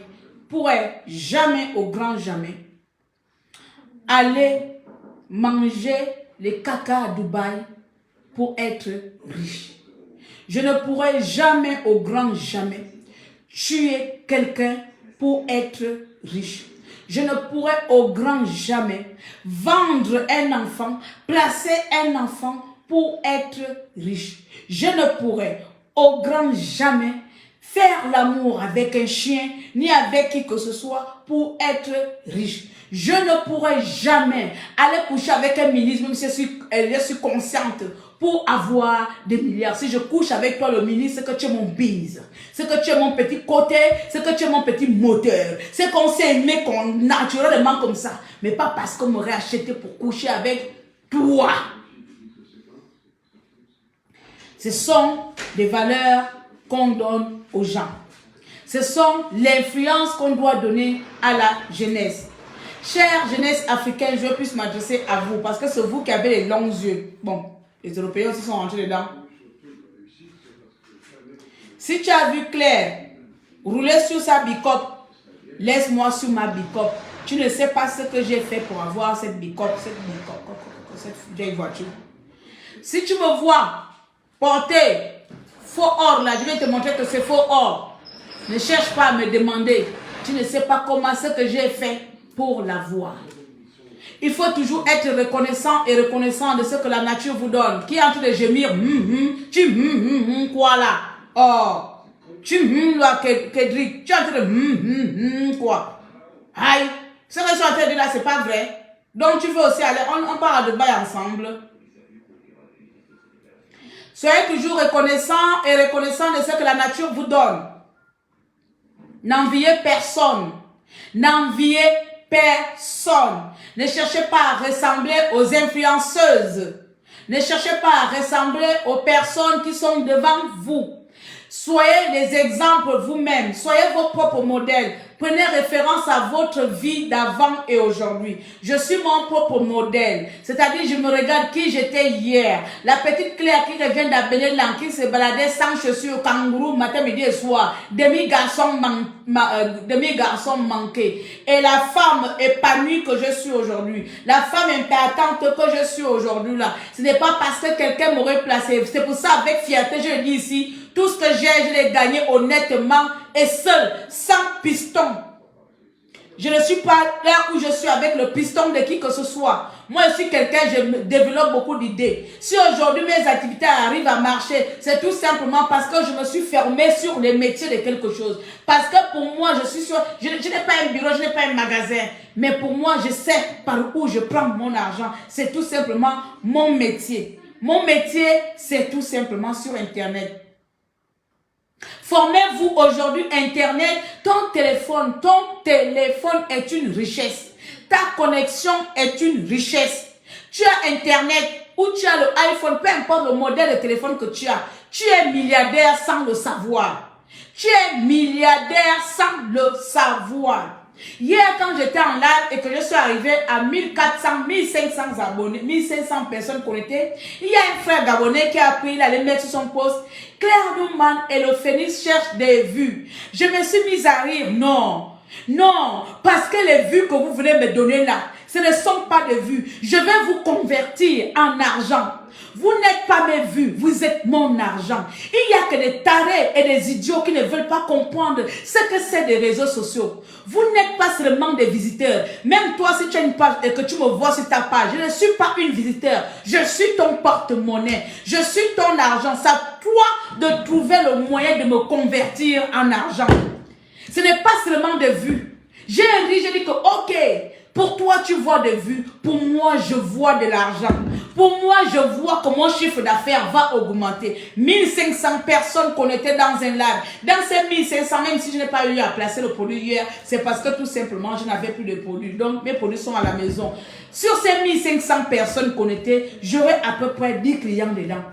pourrai jamais, au grand jamais, aller manger les caca à Dubaï pour être riche. Je ne pourrai jamais, au grand jamais, tuer quelqu'un pour être riche. Je ne pourrai au grand jamais vendre un enfant, placer un enfant pour être riche. Je ne pourrai au grand jamais faire l'amour avec un chien, ni avec qui que ce soit pour être riche. Je ne pourrai jamais aller coucher avec un ministre, même si je suis consciente, pour avoir des milliards. Si je couche avec toi, le ministre, c'est que tu es mon bise. C'est que tu es mon petit côté, c'est que tu es mon petit moteur. C'est qu'on s'est aimé naturellement comme ça. Mais pas parce qu'on m'aurait acheté pour coucher avec toi. Ce sont des valeurs qu'on donne aux gens. Ce sont l'influence qu'on doit donner à la jeunesse. Chère jeunesse africaine, je veux plus m'adresser à vous parce que c'est vous qui avez les longs yeux. Bon, les Européens aussi sont rentrés dedans. Si tu as vu Claire rouler sur sa bicoque, laisse-moi sur ma bicoque. Tu ne sais pas ce que j'ai fait pour avoir cette bicoque, cette vieille voiture. Si tu me vois porter faux or là, je vais te montrer que c'est faux or. Ne cherche pas à me demander. Tu ne sais pas comment ce que j'ai fait pour l'avoir. Il faut toujours être reconnaissant et reconnaissant de ce que la nature vous donne. Qui est en train de gémir, quoi là? Oh, là, Kedrick, tu es en train de quoi? Aïe, ce que je suis en train de dire là, c'est pas vrai. Donc tu veux aussi aller, on part à Dubaï ensemble. Soyez toujours reconnaissant et reconnaissant de ce que la nature vous donne. N'enviez personne. N'enviez personne. Ne cherchez pas à ressembler aux influenceuses. Ne cherchez pas à ressembler aux personnes qui sont devant vous. Soyez les exemples vous-même. Soyez vos propres modèles. Prenez référence à votre vie d'avant et aujourd'hui. Je suis mon propre modèle. C'est-à-dire, je me regarde qui j'étais hier. La petite Claire qui revient d'Abénélan, qui se baladait sans chaussures, kangourou, matin, midi et soir. Demi-garçon manqué. Et la femme épanouie que je suis aujourd'hui. La femme impétente que je suis aujourd'hui là. Ce n'est pas parce que quelqu'un m'aurait placé. C'est pour ça, avec fierté, je le dis ici, tout ce que j'ai, je l'ai gagné honnêtement et seul, sans piston. Je ne suis pas là où je suis avec le piston de qui que ce soit. Moi, je suis quelqu'un, je développe beaucoup d'idées. Si aujourd'hui mes activités arrivent à marcher, c'est tout simplement parce que je me suis fermée sur les métiers de quelque chose. Parce que pour moi, je suis sûr, je n'ai pas un bureau, je n'ai pas un magasin. Mais pour moi, je sais par où je prends mon argent. C'est tout simplement mon métier. Mon métier, c'est tout simplement sur Internet. Formez-vous aujourd'hui Internet. Ton téléphone est une richesse. Ta connexion est une richesse. Tu as Internet ou tu as le iPhone, peu importe le modèle de téléphone que tu as. Tu es milliardaire sans le savoir. Tu es milliardaire sans le savoir. Hier, quand j'étais en live et que je suis arrivé à 1400, 1500 abonnés, 1500 personnes connectées, il y a un frère gabonais qui a pris, il allait mettre sur son post, Claire Newman et le Phénix cherchent des vues. Je me suis mise à rire. Non, parce que les vues que vous venez me donner là, ce ne sont pas des vues. Je vais vous convertir en argent. Vous n'êtes pas mes vues, vous êtes mon argent. Il n'y a que des tarés et des idiots qui ne veulent pas comprendre ce que c'est des réseaux sociaux. Vous n'êtes pas seulement des visiteurs. Même toi, si tu as une page et que tu me vois sur ta page, je ne suis pas une visiteur. Je suis ton porte-monnaie. Je suis ton argent. C'est à toi de trouver le moyen de me convertir en argent. Ce n'est pas seulement des vues. J'ai dit que, ok, pour toi, tu vois des vues. Pour moi, je vois de l'argent. Pour moi, je vois que mon chiffre d'affaires va augmenter. 1500 personnes connectées dans un live. Dans ces 1500, même si je n'ai pas eu à placer le produit hier, c'est parce que tout simplement, je n'avais plus de produits. Donc, mes produits sont à la maison. Sur ces 1500 personnes connectées, j'aurai à peu près 10 clients dedans.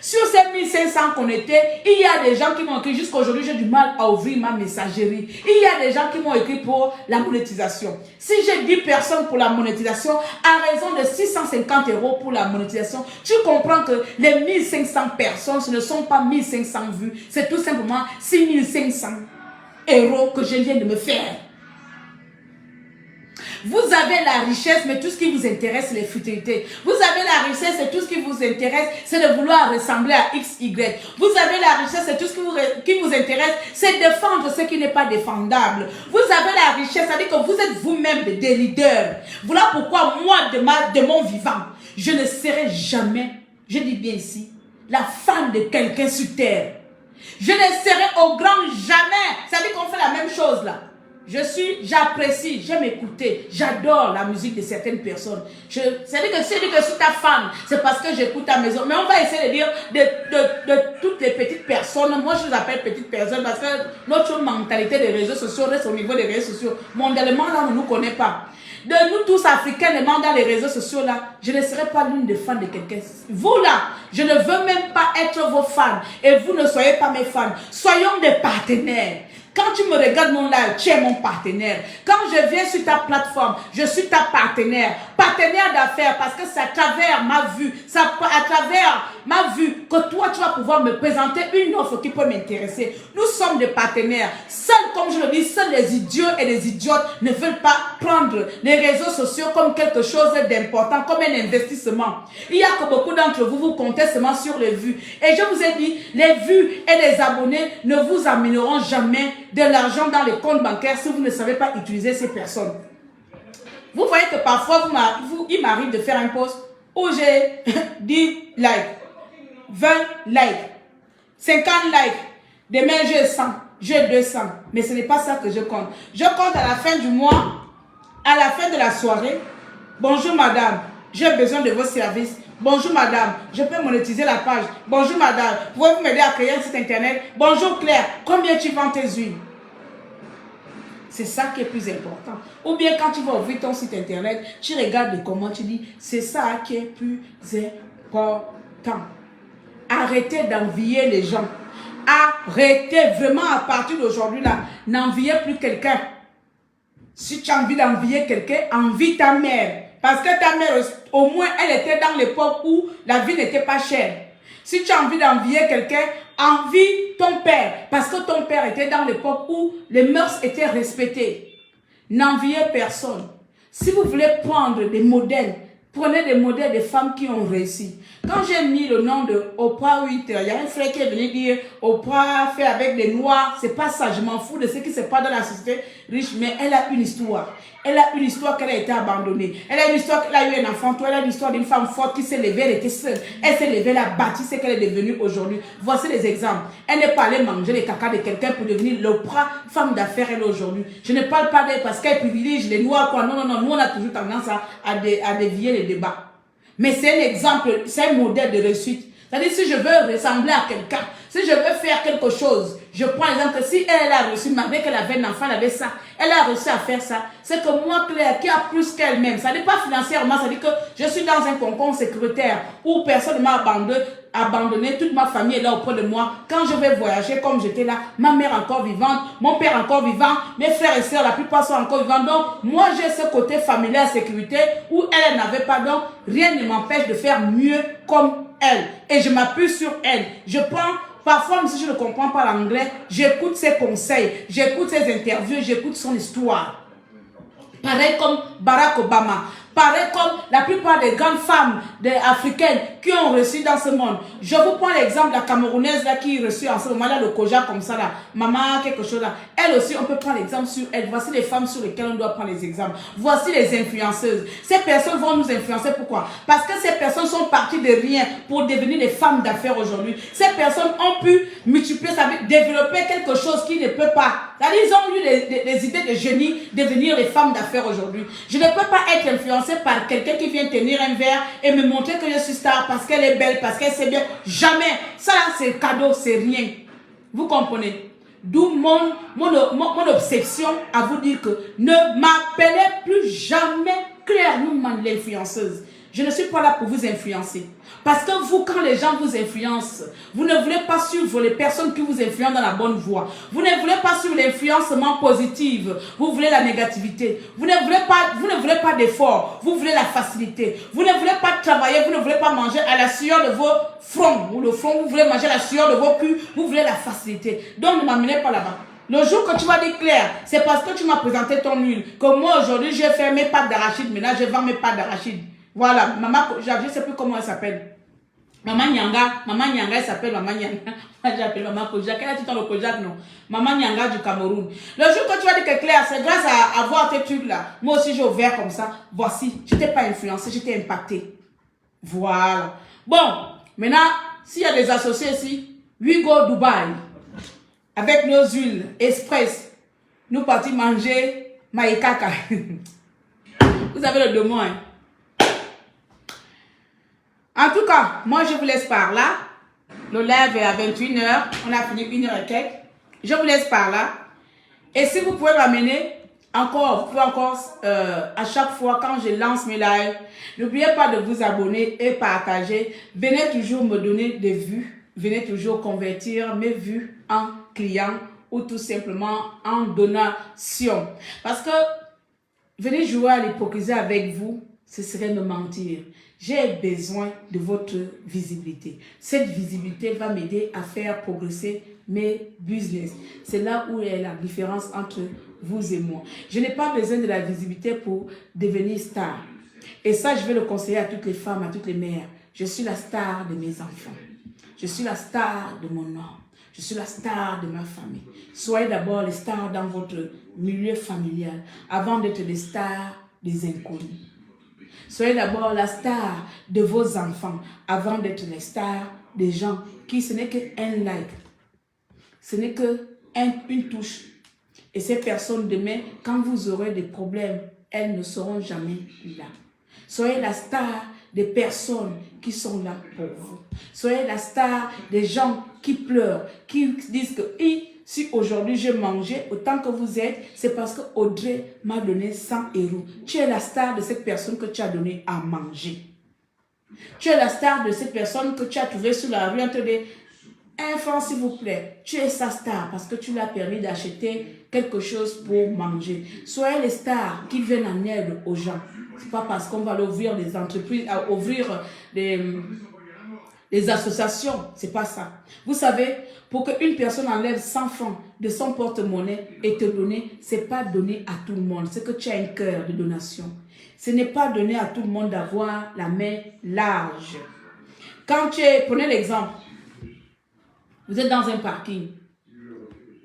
Sur ces 1500 connectés, il y a des gens qui m'ont écrit jusqu'à aujourd'hui, j'ai du mal à ouvrir ma messagerie. Il y a des gens qui m'ont écrit pour la monétisation. Si j'ai 10 personnes pour la monétisation, à raison de 650 € pour la monétisation, tu comprends que les 1500 personnes, ce ne sont pas 1500 vues, c'est tout simplement 6500 € que je viens de me faire. Vous avez la richesse, mais tout ce qui vous intéresse, c'est les futilités. Vous avez la richesse, et tout ce qui vous intéresse, c'est de vouloir ressembler à XY. Vous avez la richesse, et tout ce qui vous intéresse, c'est défendre ce qui n'est pas défendable. Vous avez la richesse, c'est-à-dire que vous êtes vous-même des leaders. Voilà pourquoi moi, de mon vivant, je ne serai jamais, je dis bien ici, la femme de quelqu'un sur terre. Je ne serai au grand jamais. C'est-à-dire qu'on fait la même chose là. J'apprécie, j'aime écouter, j'adore la musique de certaines personnes. C'est-à-dire que si je dis que je suis ta fan, c'est parce que j'écoute ta maison. Mais on va essayer de dire de toutes les petites personnes. Moi, je les appelle petites personnes parce que notre mentalité des réseaux sociaux reste au niveau des réseaux sociaux. Mondialement, là, on ne nous connaît pas. De nous tous africains, dans les réseaux sociaux, là, je ne serai pas l'une des fans de quelqu'un. Vous, là, je ne veux même pas être vos fans. Et vous ne soyez pas mes fans. Soyons des partenaires. Quand tu me regardes mon live, tu es mon partenaire. Quand je viens sur ta plateforme, je suis ta partenaire. Partenaire d'affaires parce que c'est à travers ma vue, à travers ma vue que toi, tu vas pouvoir me présenter une offre qui peut m'intéresser. Nous sommes des partenaires. Seuls, comme je le dis, seuls les idiots et les idiotes ne veulent pas prendre les réseaux sociaux comme quelque chose d'important, comme un investissement. Il y a que beaucoup d'entre vous, vous comptez seulement sur les vues. Et je vous ai dit, les vues et les abonnés ne vous amèneront jamais de l'argent dans les comptes bancaires si vous ne savez pas utiliser ces personnes. Vous voyez que parfois, il m'arrive de faire un post où j'ai 10 likes, 20 likes, 50 likes. Demain, j'ai 100, j'ai 200. Mais ce n'est pas ça que je compte. Je compte à la fin du mois, à la fin de la soirée. Bonjour madame, j'ai besoin de vos services. Bonjour madame, je peux monétiser la page. Bonjour madame, pouvez-vous m'aider à créer un site internet? Bonjour Claire, combien tu vends tes huiles? C'est ça qui est plus important. Ou bien quand tu vas ouvrir ton site internet, tu regardes les commentaires, tu dis, c'est ça qui est plus important. Arrêtez d'envier les gens. Arrêtez vraiment à partir d'aujourd'hui là, n'enviez plus quelqu'un. Si tu as envie d'envier quelqu'un, envie ta mère. Parce que ta mère, au moins, elle était dans l'époque où la vie n'était pas chère. Si tu as envie d'envier quelqu'un, envie ton père. Parce que ton père était dans l'époque où les mœurs étaient respectées. N'enviez personne. Si vous voulez prendre des modèles, prenez des modèles de femmes qui ont réussi. Quand j'ai mis le nom de Oprah Winfrey, il y a un frère qui est venu dire Oprah fait avec des noirs, c'est pas ça, je m'en fous de ce qui se passe dans la société riche, mais elle a une histoire. Elle a une histoire qu'elle a été abandonnée. Elle a une histoire qu'elle a eu un enfant. Elle a une histoire d'une femme forte qui s'est levée, elle était seule. Elle s'est levée, elle a bâti ce qu'elle est devenue aujourd'hui. Voici les exemples. Elle n'est pas allée manger les caca de quelqu'un pour devenir l'Oprah, femme d'affaires, elle aujourd'hui. Je ne parle pas d'elle parce qu'elle privilégie les noirs, quoi. Non, non, non. Nous, on a toujours tendance à dévier les débats. Mais c'est un exemple, c'est un modèle de réussite. C'est-à-dire, si je veux ressembler à quelqu'un, si je veux faire quelque chose, je prends l'exemple que si elle a reçu, malgré qu'elle avait un enfant, elle avait ça, elle a réussi à faire ça, c'est que moi, Claire, qui a plus qu'elle-même, ça n'est pas financièrement, ça dit que je suis dans un cocon sécuritaire où personne ne m'a abandonné, toute ma famille est là auprès de moi. Quand je vais voyager comme j'étais là, ma mère encore vivante, mon père encore vivant, mes frères et sœurs, la plupart sont encore vivants. Donc, moi, j'ai ce côté familial sécurité où elle n'avait pas. Donc, rien ne m'empêche de faire mieux comme elle. Et je m'appuie sur elle. Je prends, parfois, même si je ne comprends pas l'anglais, j'écoute ses conseils, j'écoute ses interviews, j'écoute son histoire. Pareil comme Barack Obama. Pareil comme la plupart des grandes femmes africaines qui ont reçu dans ce monde. Je vous prends l'exemple de la Camerounaise là, qui reçut en ce moment là le Koja comme ça là. Maman, quelque chose là. Elle aussi, on peut prendre l'exemple sur elle. Voici les femmes sur lesquelles on doit prendre les exemples. Voici les influenceuses. Ces personnes vont nous influencer. Pourquoi? Parce que ces personnes sont parties de rien pour devenir des femmes d'affaires aujourd'hui. Ces personnes ont pu multiplier, ça veut développer quelque chose qui ne peut pas. C'est-à-dire, ils ont eu les idées de génie de devenir les femmes d'affaires aujourd'hui. Je ne peux pas être influencée par quelqu'un qui vient tenir un verre et me montrer que je suis star parce qu'elle est belle, parce qu'elle sait bien. Jamais. Ça, c'est cadeau, c'est rien. Vous comprenez? D'où mon obsession à vous dire que ne m'appelez plus jamais Claire Newman l'influenceuse. Je ne suis pas là pour vous influencer. Parce que vous, quand les gens vous influencent, vous ne voulez pas suivre les personnes qui vous influencent dans la bonne voie. Vous ne voulez pas suivre l'influencement positif. Vous voulez la négativité. Vous ne voulez pas d'effort. Vous voulez la facilité. Vous ne voulez pas travailler. Vous ne voulez pas manger à la sueur de vos fronts. Ou le front, vous voulez manger à la sueur de vos culs. Vous voulez la facilité. Donc ne m'amenez pas là-bas. Le jour que tu vas dire Claire, c'est parce que tu m'as présenté ton huile. Que moi aujourd'hui, j'ai fait mes pâtes d'arachide. Maintenant, je vends mes pâtes d'arachide. Voilà, maman, je ne sais plus comment elle s'appelle. Maman Nyanga, elle s'appelle Maman Nyanga. Moi, j'appelle Maman Kojak. Elle a dit dans le Kojak, non. Maman Nyanga du Cameroun. Le jour que tu vas dire que Claire, c'est grâce à avoir tes trucs là. Moi aussi, j'ai ouvert comme ça. Voici, je t'ai pas influencé, je t'ai impacté. Voilà. Bon, maintenant, s'il y a des associés ici, we go Dubaï. Avec nos huiles express. Nous partons manger maïkaka. Vous avez le demande, hein? En tout cas, moi je vous laisse par là. Le live est à 21h. On a fini 1h et quelques. Je vous laisse par là. Et si vous pouvez m'amener encore, vous pouvez encore à chaque fois quand je lance mes lives, n'oubliez pas de vous abonner et partager. Venez toujours me donner des vues. Venez toujours convertir mes vues en clients ou tout simplement en donation. Parce que venez jouer à l'hypocrisie avec vous, ce serait me mentir. J'ai besoin de votre visibilité. Cette visibilité va m'aider à faire progresser mes business. C'est là où est la différence entre vous et moi. Je n'ai pas besoin de la visibilité pour devenir star. Et ça, je vais le conseiller à toutes les femmes, à toutes les mères. Je suis la star de mes enfants. Je suis la star de mon homme. Je suis la star de ma famille. Soyez d'abord les stars dans votre milieu familial avant d'être les stars des inconnus. Soyez d'abord la star de vos enfants avant d'être les stars des gens qui ce n'est qu'un like. Ce n'est qu'une touche. Et ces personnes demain, quand vous aurez des problèmes, elles ne seront jamais là. Soyez la star des personnes qui sont là pour vous. Soyez la star des gens qui pleurent, qui disent que si aujourd'hui j'ai mangé autant que vous êtes, c'est parce que Audrey m'a donné 100 €. Tu es la star de cette personne que tu as donné à manger. Tu es la star de cette personne que tu as trouvée sur la rue en te disant, enfant s'il vous plaît, tu es sa star parce que tu lui as permis d'acheter quelque chose pour manger. Soyez les stars qui viennent en aide aux gens. Ce n'est pas parce qu'on va leur ouvrir des entreprises, ouvrir des associations. Ce n'est pas ça. Vous savez, pour qu'une personne enlève 100 francs de son porte-monnaie et te donner, ce n'est pas donné à tout le monde. C'est que tu as un cœur de donation. Ce n'est pas donné à tout le monde d'avoir la main large. Quand prenez l'exemple, vous êtes dans un parking.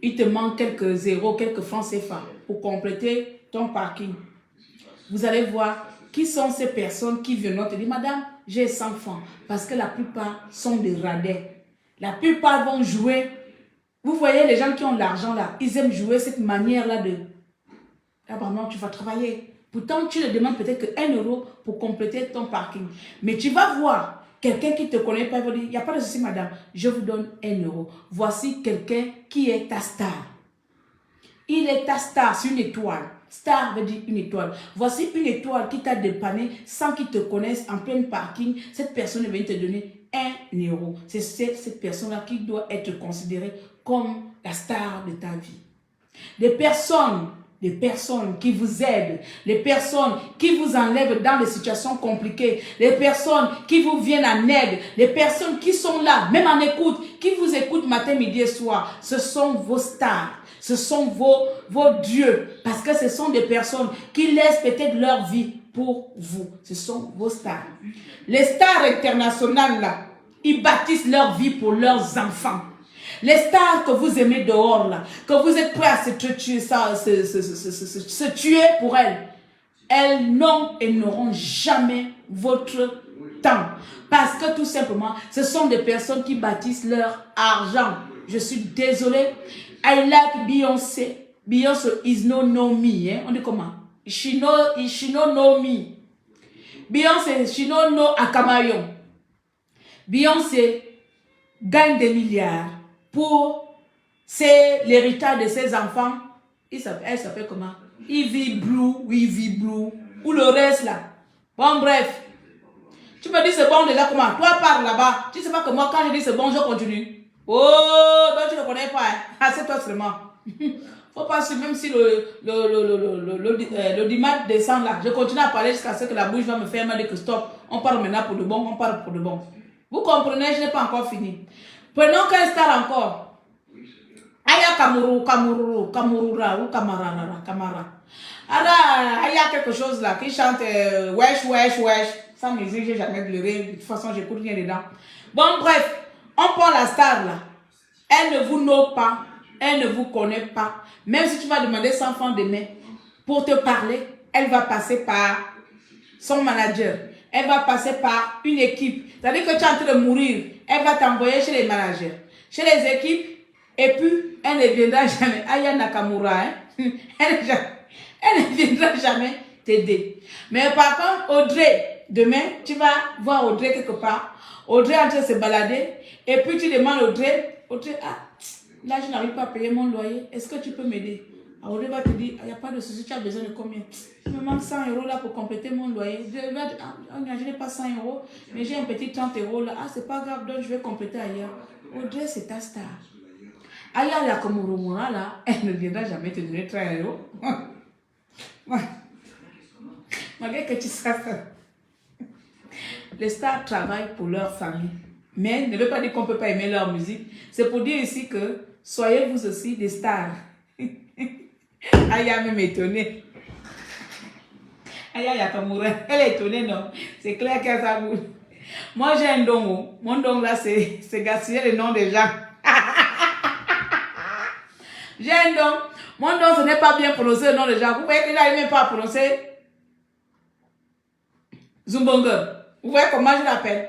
Il te manque quelques zéros, quelques francs CFA pour compléter ton parking. Vous allez voir qui sont ces personnes qui viennent te dire, madame, j'ai 100 francs. Parce que la plupart sont des radais. La plupart vont jouer. Vous voyez les gens qui ont l'argent là, ils aiment jouer cette manière-là de, ah vraiment tu vas travailler. Pourtant tu ne demandes peut-être que 1 € pour compléter ton parking. Mais tu vas voir quelqu'un qui ne te connaît pas, il va dire, il n'y a pas de souci madame, je vous donne 1 €. Voici quelqu'un qui est ta star. Il est ta star, c'est une étoile. Star veut dire une étoile. Voici une étoile qui t'a dépanné sans qu'il te connaisse en plein parking. Cette personne vient te donner 1 €. C'est cette personne-là qui doit être considérée comme la star de ta vie. Des personnes qui vous aident, les personnes qui vous enlèvent dans des situations compliquées, les personnes qui vous viennent en aide, les personnes qui sont là, même en écoute, qui vous écoutent matin, midi et soir, ce sont vos stars. Ce sont vos dieux, parce que ce sont des personnes qui laissent peut-être leur vie pour vous. Ce sont vos stars. Les stars internationales, là, ils bâtissent leur vie pour leurs enfants. Les stars que vous aimez dehors, là, que vous êtes prêts à se tuer pour elles n'ont et n'auront jamais votre temps. Parce que tout simplement, ce sont des personnes qui bâtissent leur argent. Je suis désolée. I like Beyoncé. Beyoncé is no know me. Hein? On dit comment? She no know me. Beyoncé, she no know Akamayon. Beyoncé gagne des milliards pour l'héritage de ses enfants. Elle s'appelle comment? Ivy Blue, ou le reste là. Bon bref, Tu me dis c'est bon déjà comment? Toi parle là-bas. Tu sais pas que moi quand je dis c'est bon, je continue. Oh, donc tu ne connais pas. Hein? Ah, c'est toi seulement. Faut pas suivre, même si le dimanche descend là. Je continue à parler jusqu'à ce que la bouche va me faire mal et que stop. On parle maintenant pour de bon, on parle pour de bon. Vous comprenez, je n'ai pas encore fini. Prenons qu'un star encore. Aya Kamurura ou Kamara. Alors, il y a quelque chose là qui chante wesh, wesh, wesh. Sans musique, j'ai jamais pleuré. De toute façon, j'écoute rien dedans. Bon, bref, on prend la star là. Elle ne vous note pas. Elle ne vous connaît pas. Même si tu vas demander 100 francs demain pour te parler, elle va passer par son manager. Elle va passer par une équipe. C'est-à-dire que tu es en train de mourir. Elle va t'envoyer chez les managers, chez les équipes. Et puis, elle ne viendra jamais. Aya Nakamura, hein? Elle ne viendra jamais t'aider. Mais par contre, Audrey, demain, tu vas voir Audrey quelque part. Audrey est en train de se balader. Et puis, tu demandes Audrey, ah, là, je n'arrive pas à payer mon loyer. Est-ce que tu peux m'aider? Audrey va te dire, il n'y a pas de souci, tu as besoin de combien? Il me manque 100 € là pour compléter mon loyer. Je n'ai pas 100 €, mais j'ai un petit 30 € là. Ah, c'est pas grave, donc je vais compléter ailleurs. Audrey, c'est ta star. Aya la Komurumura là, elle ne viendra jamais te donner 30 €. Malgré que tu saches ça. Les stars travaillent pour leur famille. Mais ne veut pas dire qu'on ne peut pas aimer leur musique. C'est pour dire ici que soyez vous aussi des stars. Aya même étonnée. Aya Yakamura, elle est étonnée, non? C'est clair qu'elle s'avoue. Moi j'ai un don. Mon don là, c'est gaspiller le nom des gens. J'ai un don. Mon don, ce n'est pas bien prononcer le nom des gens. Vous voyez que j'arrive même pas à prononcer Zumbonge. Vous voyez comment je l'appelle?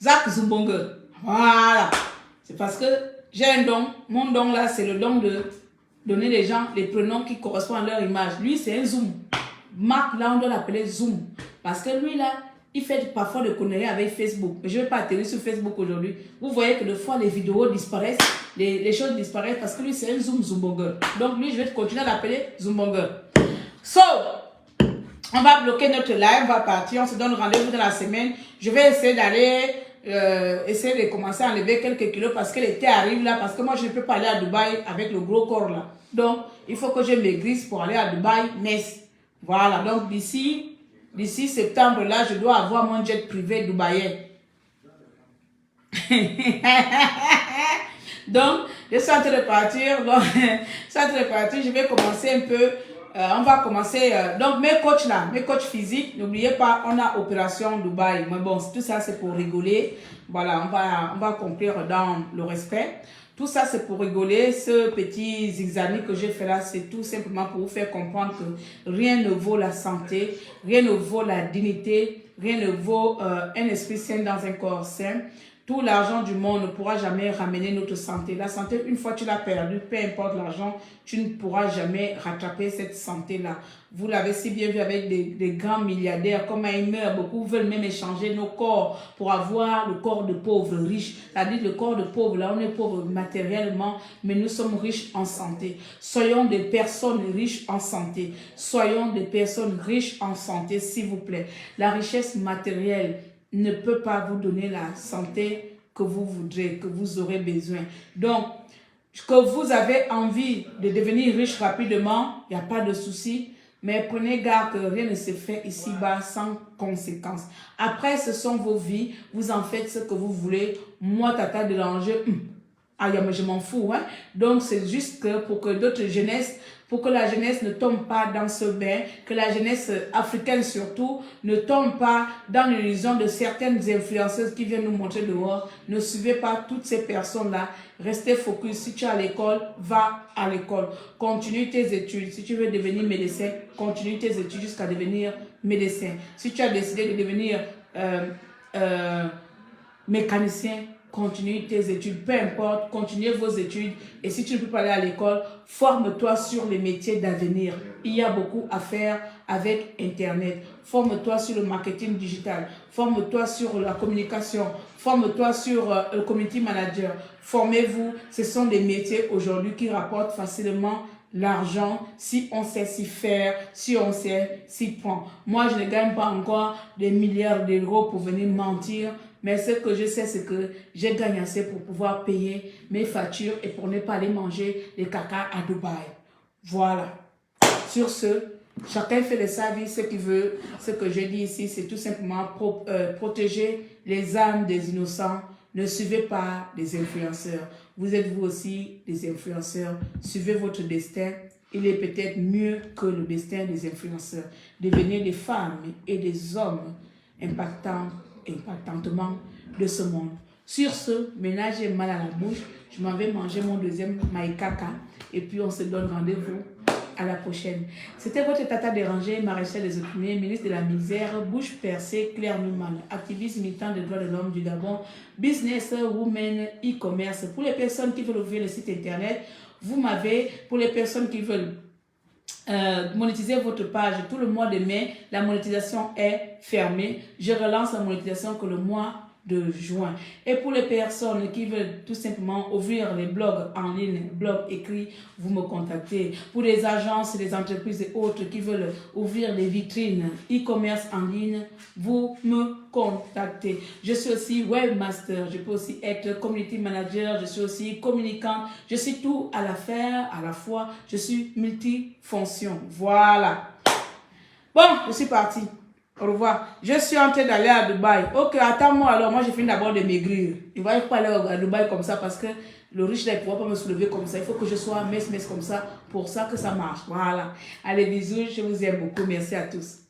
Zach Zumbonge. Voilà. C'est parce que j'ai un don. Mon don là, c'est le don de donner les gens les prénoms qui correspondent à leur image. Lui, c'est un Zoom. Marc, là, on doit l'appeler Zoom. Parce que lui, là, il fait parfois des conneries avec Facebook. Mais je ne vais pas atterrir sur Facebook aujourd'hui. Vous voyez que des fois, les vidéos disparaissent. Les choses disparaissent parce que lui, c'est un Zumbonge. Donc, lui, je vais continuer à l'appeler Zumbonge. So, on va bloquer notre live, on va partir. On se donne rendez-vous dans la semaine. Je vais essayer d'aller... essayer de commencer à enlever quelques kilos parce que l'été arrive là, parce que moi je ne peux pas aller à Dubaï avec le gros corps là. Donc, il faut que je maigrisse pour aller à Dubaï, Metz. Voilà, donc d'ici septembre là, je dois avoir mon jet privé dubaïen. Donc, je suis en train de partir, je vais commencer un peu. On va commencer, donc mes coachs physiques, n'oubliez pas, on a opération Dubaï, mais bon, tout ça c'est pour rigoler, voilà, on va conclure dans le respect, tout ça c'est pour rigoler, ce petit zigzag que j'ai fait là, c'est tout simplement pour vous faire comprendre que rien ne vaut la santé, rien ne vaut la dignité, rien ne vaut un esprit sain dans un corps sain. Tout l'argent du monde ne pourra jamais ramener notre santé. La santé, une fois que tu l'as perdue, peu importe l'argent, tu ne pourras jamais rattraper cette santé-là. Vous l'avez si bien vu avec des grands milliardaires, comme ils meurent, beaucoup veulent même échanger nos corps pour avoir le corps de pauvres riches. C'est-à-dire le corps de pauvre, là on est pauvre matériellement, mais nous sommes riches en santé. Soyons des personnes riches en santé. Soyons des personnes riches en santé, s'il vous plaît. La richesse matérielle ne peut pas vous donner la santé que vous voudrez, que vous aurez besoin. Donc, que vous avez envie de devenir riche rapidement, il n'y a pas de souci, mais prenez garde que rien ne se fait ici-bas sans conséquences. Après, ce sont vos vies, vous en faites ce que vous voulez. Moi, Tata Déranger, mais je m'en fous. Hein? Donc, c'est juste que pour que d'autres jeunesses, pour que la jeunesse ne tombe pas dans ce bain, que la jeunesse africaine surtout ne tombe pas dans l'illusion de certaines influenceuses qui viennent nous montrer dehors. Ne suivez pas toutes ces personnes-là. Restez focus. Si tu es à l'école, va à l'école. Continue tes études. Si tu veux devenir médecin, continue tes études jusqu'à devenir médecin. Si tu as décidé de devenir mécanicien, continue tes études, peu importe, continuez vos études. Et si tu ne peux pas aller à l'école, forme-toi sur les métiers d'avenir. Il y a beaucoup à faire avec Internet. Forme-toi sur le marketing digital. Forme-toi sur la communication. Forme-toi sur le community manager. Formez-vous. Ce sont des métiers aujourd'hui qui rapportent facilement l'argent si on sait s'y faire, si on sait s'y prendre. Moi, je ne gagne pas encore des milliards d'euros pour venir mentir, mais ce que je sais, c'est que je gagne assez pour pouvoir payer mes factures et pour ne pas aller manger des caca à Dubaï. Voilà. Sur ce, chacun fait de sa vie ce qu'il veut. Ce que je dis ici, c'est tout simplement protéger les âmes des innocents. Ne suivez pas les influenceurs. Vous êtes vous aussi des influenceurs. Suivez votre destin. Il est peut-être mieux que le destin des influenceurs. Devenez des femmes et des hommes impactantement de ce monde. Sur ce, maintenant j'ai mal à la bouche. Je m'en vais manger mon deuxième maïkaka. Et puis on se donne rendez-vous à la prochaine. C'était votre tata dérangée, maréchal des opprimés, ministre de la misère, bouche percée, Claire Newman, activiste militant des droits de l'homme du Gabon, business woman, e-commerce. Pour les personnes qui veulent ouvrir le site internet, vous m'avez, pour les personnes qui veulent monétiser votre page tout le mois de mai, la monétisation est fermée. Je relance la monétisation que le mois de juin. Et pour les personnes qui veulent tout simplement ouvrir les blogs en ligne, blogs écrits, vous me contactez. Pour les agences, les entreprises et autres qui veulent ouvrir des vitrines e-commerce en ligne, vous me contactez. Je suis aussi webmaster, je peux aussi être community manager, je suis aussi communicante, je suis tout à la faire à la fois, je suis multifonction. Voilà. Bon, je suis partie. Au revoir. Je suis en train d'aller à Dubaï. Ok, attends-moi alors. Moi, je finis d'abord de maigrir. Il va pas aller à Dubaï comme ça parce que le riche là, il ne pourra pas me soulever comme ça. Il faut que je sois messe comme ça pour ça que ça marche. Voilà. Allez, bisous. Je vous aime beaucoup. Merci à tous.